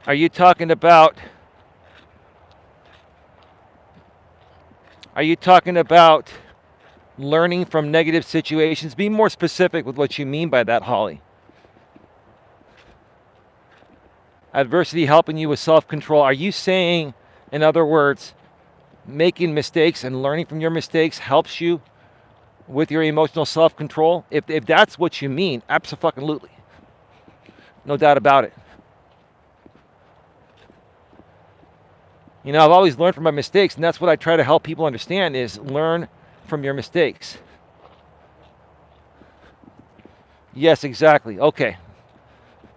Are you talking about learning from negative situations? Be more specific with what you mean by that, Holly. Adversity helping you with self-control. Are you saying, in other words, making mistakes and learning from your mistakes helps you with your emotional self-control? If that's what you mean, abso-fucking-lutely. No doubt about it. I've always learned from my mistakes, and that's what I try to help people understand, is learn from your mistakes. Yes, exactly. Okay.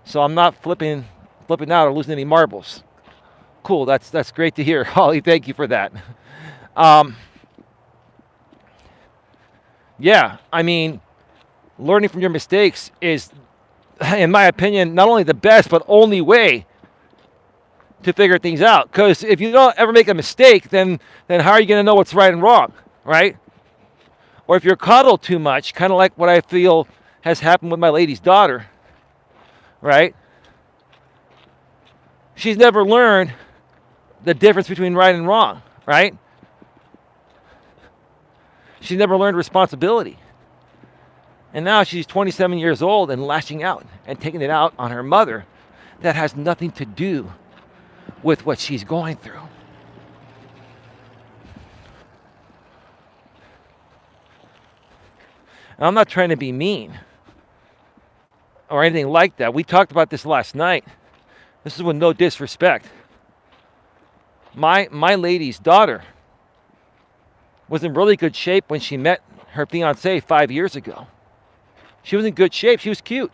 So I'm not flipping out or losing any marbles. Cool. That's great to hear, Holly. Thank you for that. Yeah, learning from your mistakes is, in my opinion, not only the best but only way to figure things out. Because if you don't ever make a mistake, then how are you going to know what's right and wrong, right? Or if you're coddled too much, kind of like what I feel has happened with my lady's daughter, right? She's never learned the difference between right and wrong, right? She's never learned responsibility. And now she's 27 years old and lashing out and taking it out on her mother that has nothing to do with what she's going through. And I'm not trying to be mean or anything like that. We talked about this last night. This is with no disrespect. My lady's daughter was in really good shape when she met her fiance 5 years ago. She was in good shape. She was cute.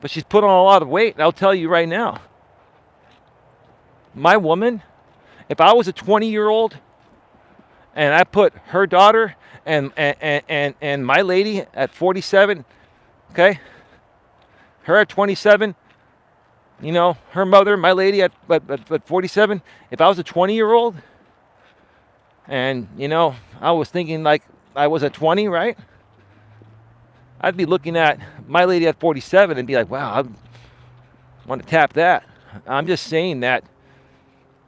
But she's put on a lot of weight, and I'll tell you right now, my woman, if I was a 20-year-old and I put her daughter and my lady at 47, okay, her at 27, You know, her mother, my lady at 47, if I was a 20-year-old and, you know, I was thinking like I was at 20, right? I'd be looking at my lady at 47 and be like, wow, I want to tap that. I'm just saying that,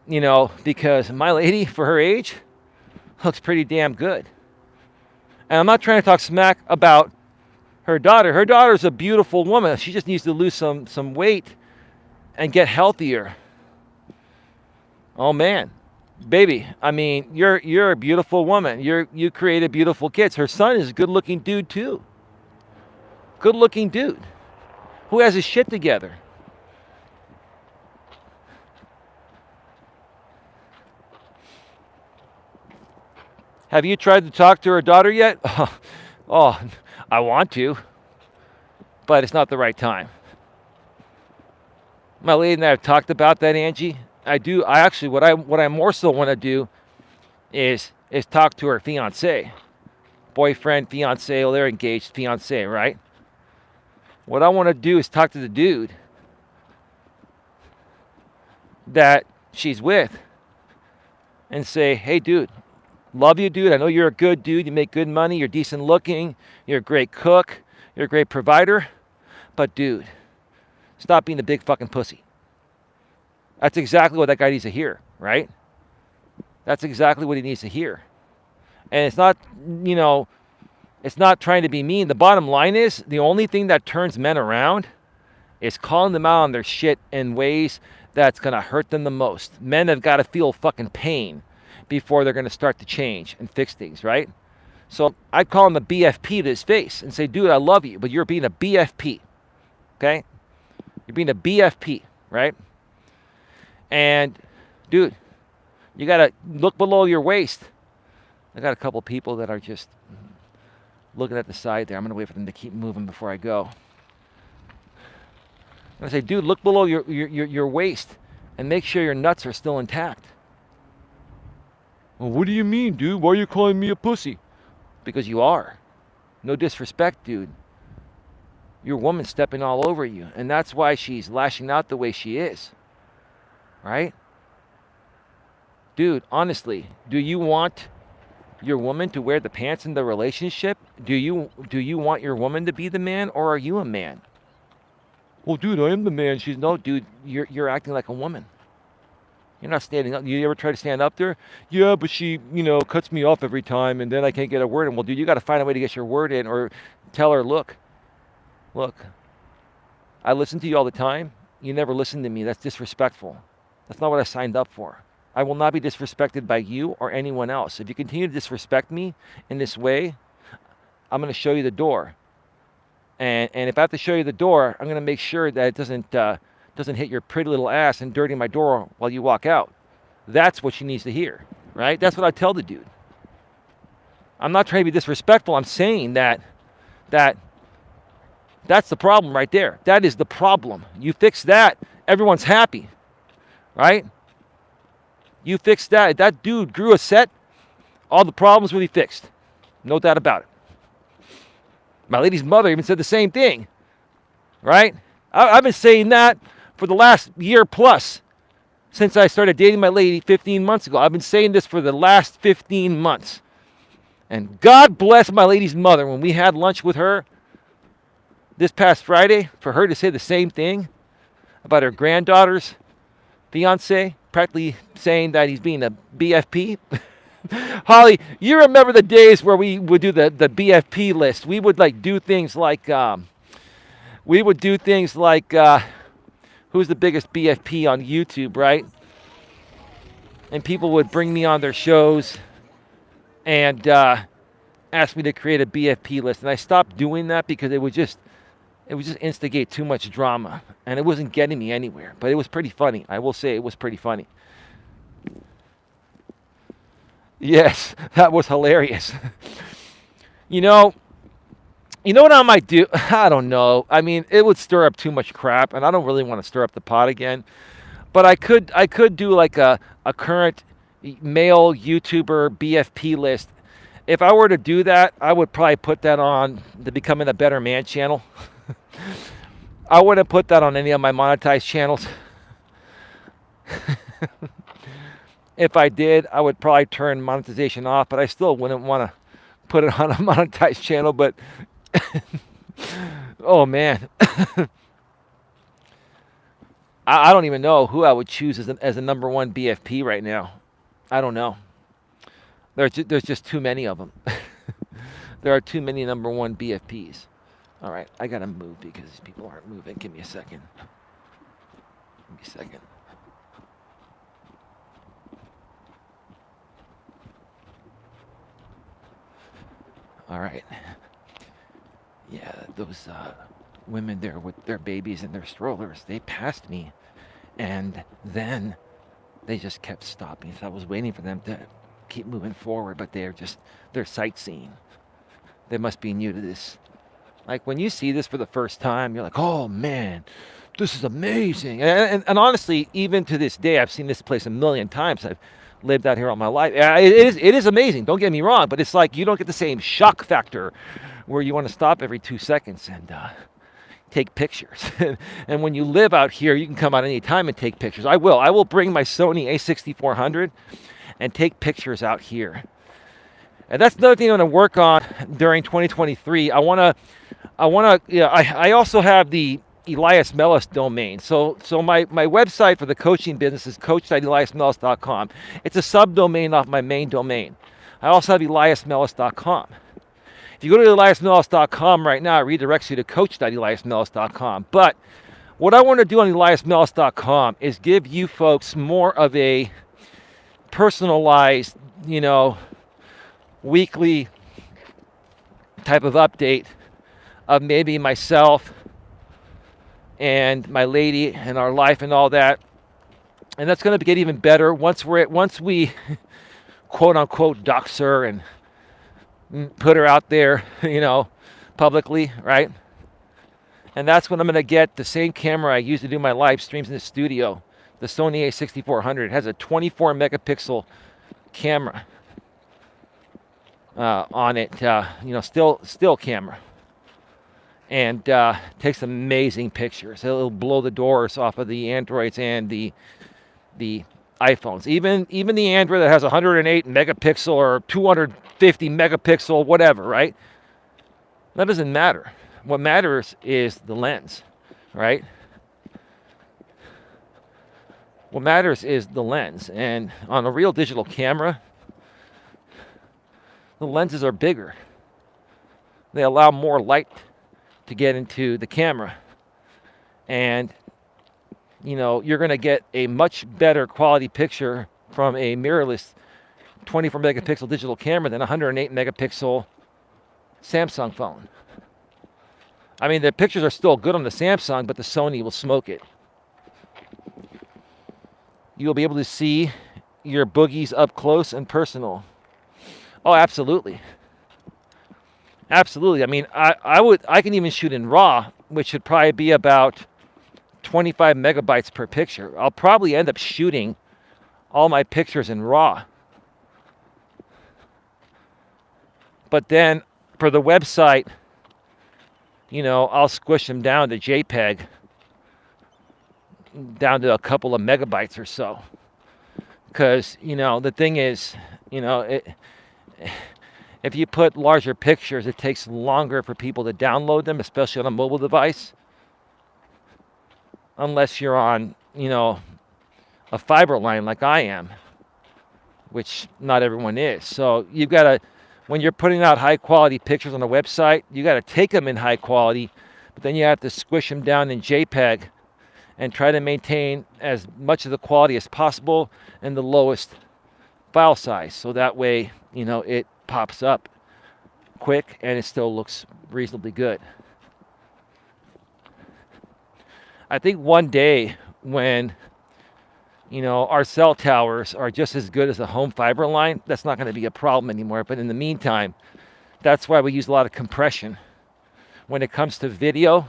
you know, because my lady, for her age, looks pretty damn good. And I'm not trying to talk smack about her daughter. Her daughter's a beautiful woman. She just needs to lose some weight and get healthier. Oh man, baby, I mean, you're a beautiful woman. You created beautiful kids. Her son is a good-looking dude too. Good-looking dude who has his shit together. Have you tried to talk to her daughter yet? Oh, I want to, but it's not the right time. My lady and I have talked about that, Angie. I actually, what I more so want to do is talk to her fiance, boyfriend, fiance. Well, they're engaged, fiance, right? What I want to do is talk to the dude that she's with and say, hey, dude, love you, dude. I know you're a good dude. You make good money. You're decent looking. You're a great cook. You're a great provider. But, dude, stop being a big fucking pussy. That's exactly what that guy needs to hear, right? That's exactly what he needs to hear. And it's not, you know, it's not trying to be mean. The bottom line is the only thing that turns men around is calling them out on their shit in ways that's going to hurt them the most. Men have got to feel fucking pain before they're going to start to change and fix things, right? So I'd call him a BFP to his face and say, dude, I love you, but you're being a BFP, okay? You're being a BFP, right? And, dude, you got to look below your waist. I got a couple people that are just looking at the side there. I'm going to wait for them to keep moving before I go. I'm going to say, dude, look below your waist and make sure your nuts are still intact. Well, what do you mean, dude? Why are you calling me a pussy? Because you are. No disrespect, dude. Your woman's stepping all over you, and that's why she's lashing out the way she is. Right? Dude, honestly, do you want your woman to wear the pants in the relationship? Do you want your woman to be the man, or are you a man? Well, dude, I am the man. She's no, dude, you're acting like a woman. You're not standing up. You ever try to stand up there? Yeah, but she, you know, cuts me off every time, and then I can't get a word in. Well, dude, you got to find a way to get your word in, or tell her, look, I listen to you all the time. You never listen to me. That's disrespectful. That's not what I signed up for. I will not be disrespected by you or anyone else. If you continue to disrespect me in this way, I'm going to show you the door. And if I have to show you the door, I'm going to make sure that it doesn't hit your pretty little ass and dirty my door while you walk out. That's what she needs to hear, right? That's what I tell the dude. I'm not trying to be disrespectful. I'm saying that's the problem right there. That is the problem. You fix that, everyone's happy, right? You fix that. If that dude grew a set, all the problems will be fixed. No doubt about it. My lady's mother even said the same thing, right? I've been saying that for the last year plus since I started dating my lady 15 months ago. I've been saying this for the last 15 months. And God bless my lady's mother when we had lunch with her this past Friday, for her to say the same thing about her granddaughter's fiance, practically saying that he's being a BFP. Holly, you remember the days where we would do the BFP list. We would do things like who's the biggest BFP on YouTube, right? And people would bring me on their shows and ask me to create a BFP list. And I stopped doing that because it would just instigate too much drama, and it wasn't getting me anywhere. But it was pretty funny. I will say it was pretty funny. Yes, that was hilarious. You know what I might do? I don't know. I mean, it would stir up too much crap, and I don't really want to stir up the pot again. But I could do like a current male YouTuber BFP list. If I were to do that, I would probably put that on the Becoming a Better Man channel. I wouldn't put that on any of my monetized channels. If I did, I would probably turn monetization off, but I still wouldn't want to put it on a monetized channel. But oh man, I don't even know who I would choose as a number one BFP right now. I don't know. There's just too many of them. There are too many number one BFPs. All right, I gotta move because these people aren't moving. Give me a second. Give me a second. All right. Yeah, those women there with their babies and their strollers, they passed me, and then they just kept stopping. So I was waiting for them to keep moving forward, but they're sightseeing. They must be new to this. Like when you see this for the first time, you're like, oh man, this is amazing. And honestly, even to this day, I've seen this place a million times. I've lived out here all my life. It is amazing. Don't get me wrong, but it's like you don't get the same shock factor where you want to stop every 2 seconds and take pictures. And when you live out here, you can come out any time and take pictures. I will bring my Sony a6400 and take pictures out here. And that's another thing I'm going to work on during 2023. I also have the Elias Melas domain. So my website for the coaching business is coach.eliasmelas.com. It's a subdomain off my main domain. I also have eliasmelas.com. If you go to eliasmelas.com right now, it redirects you to coach.eliasmelas.com. But what I want to do on eliasmelas.com is give you folks more of a personalized, weekly type of update of maybe myself and my lady and our life and all that. And that's going to get even better once we quote unquote dox her and put her out there, publicly, right? And that's when I'm going to get the same camera I use to do my live streams in the studio, the Sony a6400. It has a 24 megapixel camera on it, still camera, and takes amazing pictures. It'll blow the doors off of the Androids and the iPhones. Even the Android that has 108 megapixel or 250 megapixel, whatever, right? That doesn't matter. What matters is the lens, right? What matters is the lens. And on a real digital camera, the lenses are bigger. They allow more light to get into the camera. And you're going to get a much better quality picture from a mirrorless 24 megapixel digital camera than a 108 megapixel Samsung phone. I mean, the pictures are still good on the Samsung, but the Sony will smoke it. You'll be able to see your boogies up close and personal. Oh, absolutely. Absolutely. I mean, I can even shoot in RAW, which should probably be about 25 megabytes per picture. I'll probably end up shooting all my pictures in RAW. But then for the website, I'll squish them down to JPEG, down to a couple of megabytes or so. Because, the thing is, if you put larger pictures, it takes longer for people to download them, especially on a mobile device. Unless you're on, a fiber line like I am, which not everyone is. So you've got to, when you're putting out high quality pictures on a website, you got to take them in high quality, but then you have to squish them down in JPEG and try to maintain as much of the quality as possible and the lowest file size. So that way, it pops up quick and it still looks reasonably good. I think one day when, our cell towers are just as good as a home fiber line, that's not going to be a problem anymore. But in the meantime, that's why we use a lot of compression. When it comes to video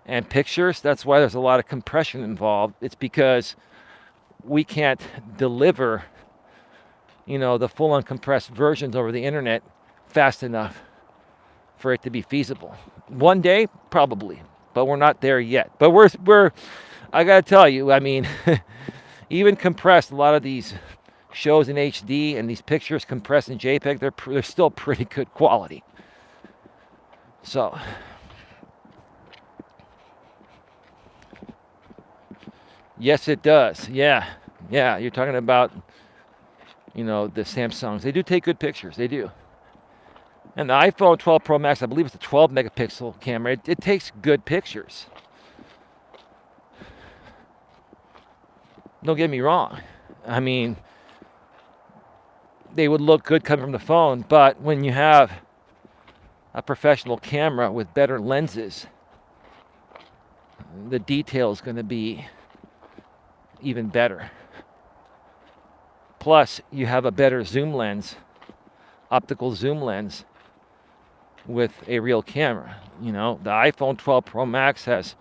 and pictures, that's why there's a lot of compression involved. It's because we can't deliver, the full uncompressed versions over the internet fast enough for it to be feasible. One day, probably. but we're not there yet. But we're I gotta tell you, I mean, even compressed, a lot of these shows in HD and these pictures compressed in JPEG, they're still pretty good quality. So, yes, it does. Yeah, you're talking about, the Samsungs. They do take good pictures. They do. And the iPhone 12 Pro Max, I believe it's a 12 megapixel camera. It takes good pictures. Don't get me wrong. I mean, they would look good coming from the phone, but when you have a professional camera with better lenses, the detail is going to be even better. Plus, you have a better zoom lens, optical zoom lens, with a real camera. The iPhone 12 Pro Max has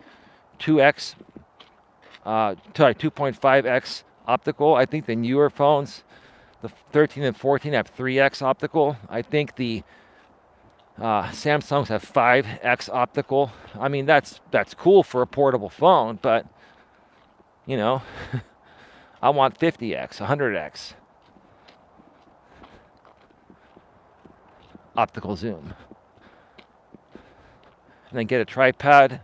2.5x optical. I think the newer phones, the 13 and 14, have 3x optical. I think the Samsungs have 5x optical. I mean, that's cool for a portable phone, but I want 50x, 100x optical zoom. And then get a tripod,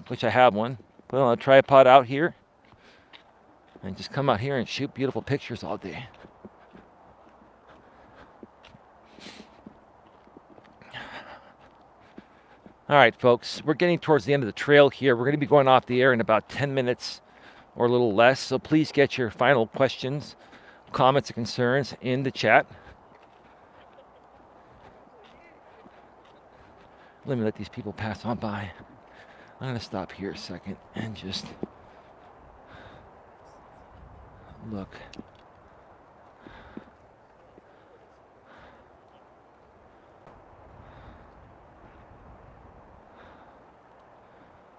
which I have one. Put on a tripod out here, and just come out here and shoot beautiful pictures all day. All right, folks, we're getting towards the end of the trail here. We're going to be going off the air in about 10 minutes or a little less. So please get your final questions, comments, and concerns in the chat. Let me let these people pass on by. I'm going to stop here a second and just look.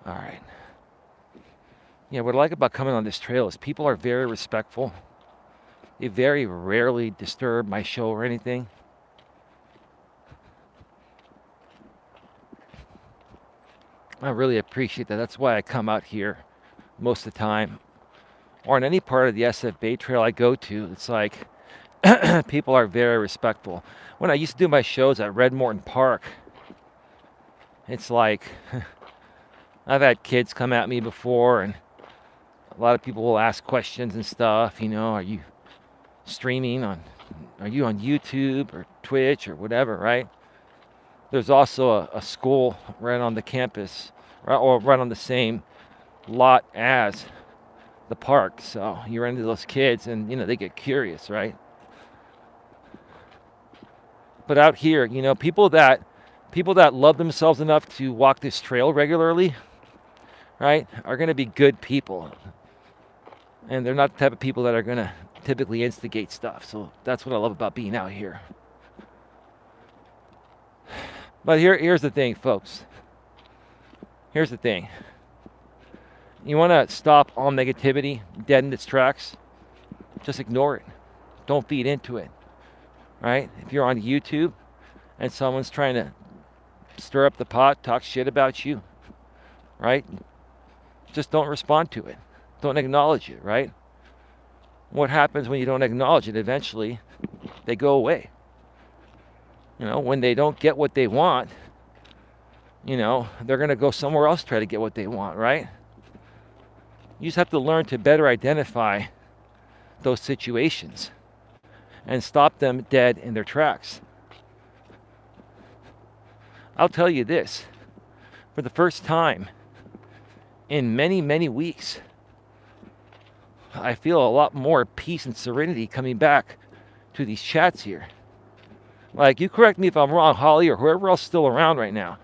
All right. Yeah, what I like about coming on this trail is people are very respectful. They very rarely disturb my show or anything. I really appreciate that. That's why I come out here most of the time. Or in any part of the SF Bay Trail I go to, it's like people are very respectful. When I used to do my shows at Red Morton Park, it's like I've had kids come at me before, and a lot of people will ask questions and stuff. Are you streaming are you on YouTube or Twitch or whatever, right? There's also a school right on the campus, or right on the same lot as the park. So you run into those kids and, they get curious, right? But out here, people that love themselves enough to walk this trail regularly, right, are going to be good people. And they're not the type of people that are going to typically instigate stuff. So that's what I love about being out here. But here's the thing, folks. Here's the thing. You want to stop all negativity dead in its tracks? Just ignore it. Don't feed into it, right? If you're on YouTube and someone's trying to stir up the pot, talk shit about you, right? Just don't respond to it. Don't acknowledge it, right? What happens when you don't acknowledge it? Eventually, they go away. When they don't get what they want, they're going to go somewhere else to try to get what they want, right? You just have to learn to better identify those situations and stop them dead in their tracks. I'll tell you this. For the first time in many, many weeks, I feel a lot more peace and serenity coming back to these chats here. Like, you correct me if I'm wrong, Holly, or whoever else is still around right now.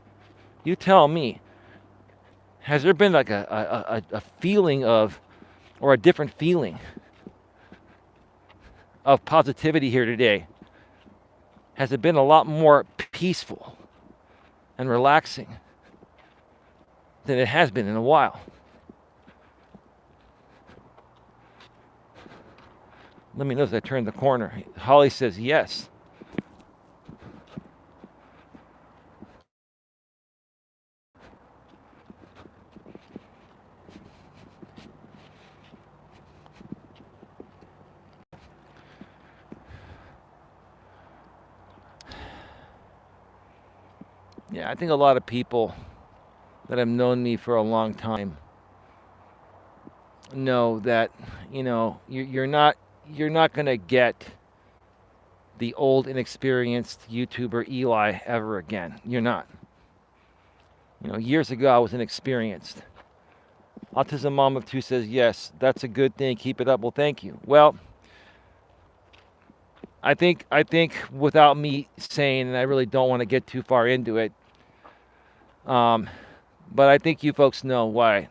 You tell me, has there been like a feeling of, or a different feeling of positivity here today? Has it been a lot more peaceful and relaxing than it has been in a while? Let me know as I turn the corner. Holly says yes. I think a lot of people that have known me for a long time know that, you're not going to get the old inexperienced YouTuber Eli ever again. You're not. Years ago I was inexperienced. Autism Mom of Two says, yes, that's a good thing. Keep it up. Well, thank you. Well, I think without me saying, and I really don't want to get too far into it, but I think you folks know why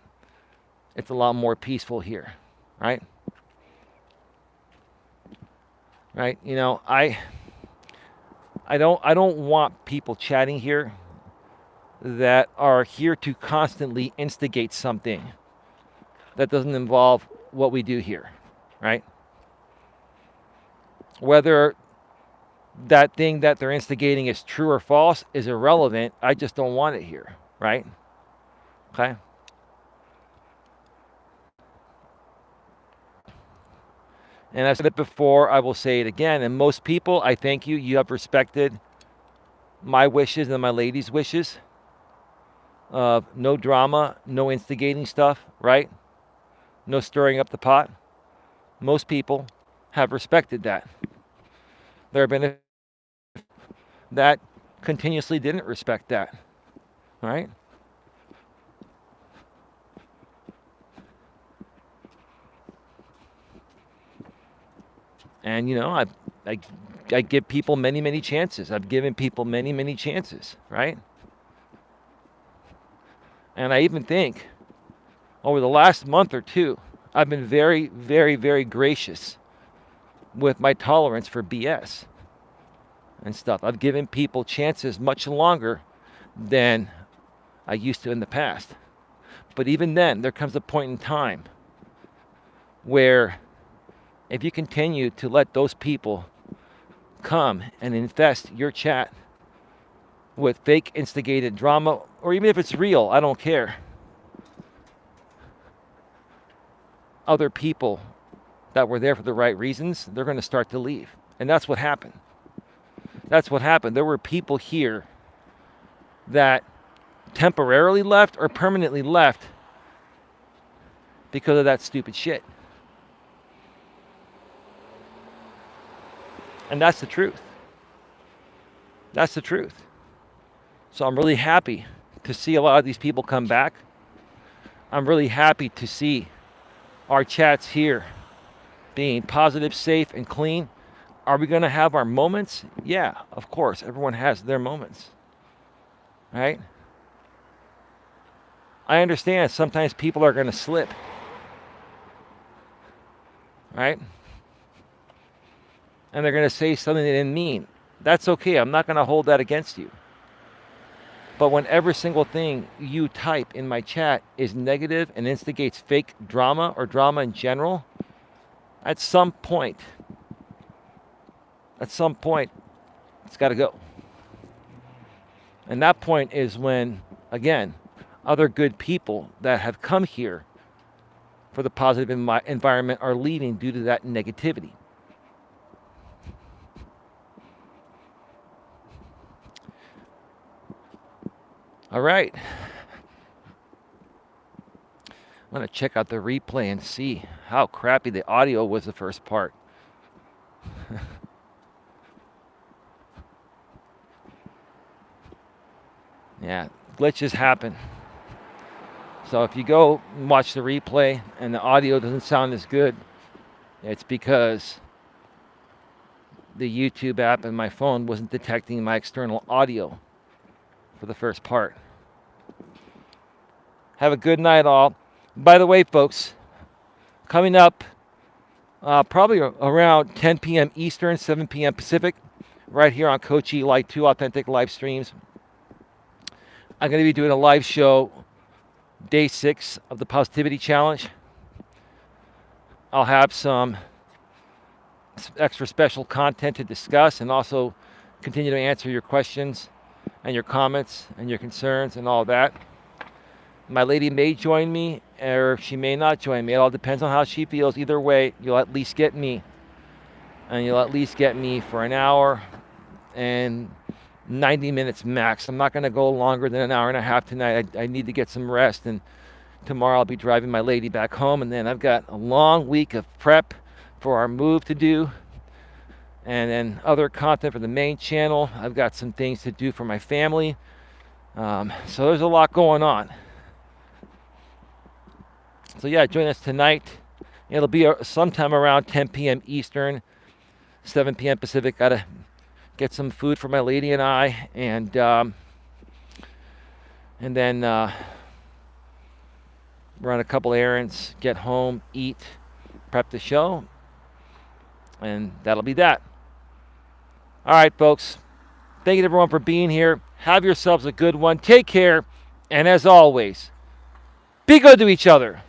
it's a lot more peaceful here, right? Right? I don't want people chatting here that are here to constantly instigate something that doesn't involve what we do here, right? Whether that thing that they're instigating is true or false is irrelevant. I just don't want it here, right? Okay? And I've said it before, I will say it again. And most people, I thank you. You have respected my wishes and my lady's wishes of no drama, no instigating stuff, right? No stirring up the pot. Most people have respected that. There have been that continuously didn't respect that, right? And I give people many chances. I've given people many chances, right? And I even think over the last month or two, I've been very gracious with my tolerance for BS and stuff. I've given people chances much longer than I used to in the past. But even then, there comes a point in time where if you continue to let those people come and infest your chat with fake instigated drama, or even if it's real, I don't care. Other people that were there for the right reasons, they're going to start to leave. And that's what happened. That's what happened. There were people here that temporarily left or permanently left because of that stupid shit. And that's the truth. That's the truth. So I'm really happy to see a lot of these people come back. I'm really happy to see our chats here being positive, safe, and clean. Are we going to have our moments? Yeah, of course. Everyone has their moments. Right? I understand sometimes people are going to slip. Right? And they're going to say something they didn't mean. That's okay. I'm not going to hold that against you. But when every single thing you type in my chat is negative and instigates fake drama or drama in general, at some point, it's got to go. And that point is when, again, other good people that have come here for the positive environment are leaving due to that negativity. All right. I'm going to check out the replay and see how crappy the audio was the first part. Yeah, glitches happen. So if you go and watch the replay and the audio doesn't sound as good, it's because the YouTube app and my phone wasn't detecting my external audio for the first part. Have a good night, all. By the way, folks, coming up probably around 10 p.m. Eastern, 7 p.m. Pacific, right here on Coach Eli, 2 authentic live streams. I'm going to be doing a live show, day 6 of the Positivity Challenge. I'll have some extra special content to discuss and also continue to answer your questions and your comments and your concerns and all that. My lady may join me or she may not join me. It all depends on how she feels. Either way, you'll at least get me. And you'll at least get me for an hour. And 90 minutes max. I'm not going to go longer than an hour and a half tonight. I need to get some rest, and tomorrow I'll be driving my lady back home, and then I've got a long week of prep for our move to do, and then other content for the main channel. I've got some things to do for my family. So there's a lot going on. So yeah, join us tonight. It'll be sometime around 10 p.m. Eastern, 7 p.m. Pacific. Gotta get some food for my lady and I, and then run a couple errands, get home, eat, prep the show, and that'll be that. All right, folks. Thank you everyone for being here. Have yourselves a good one. Take care, and as always, be good to each other.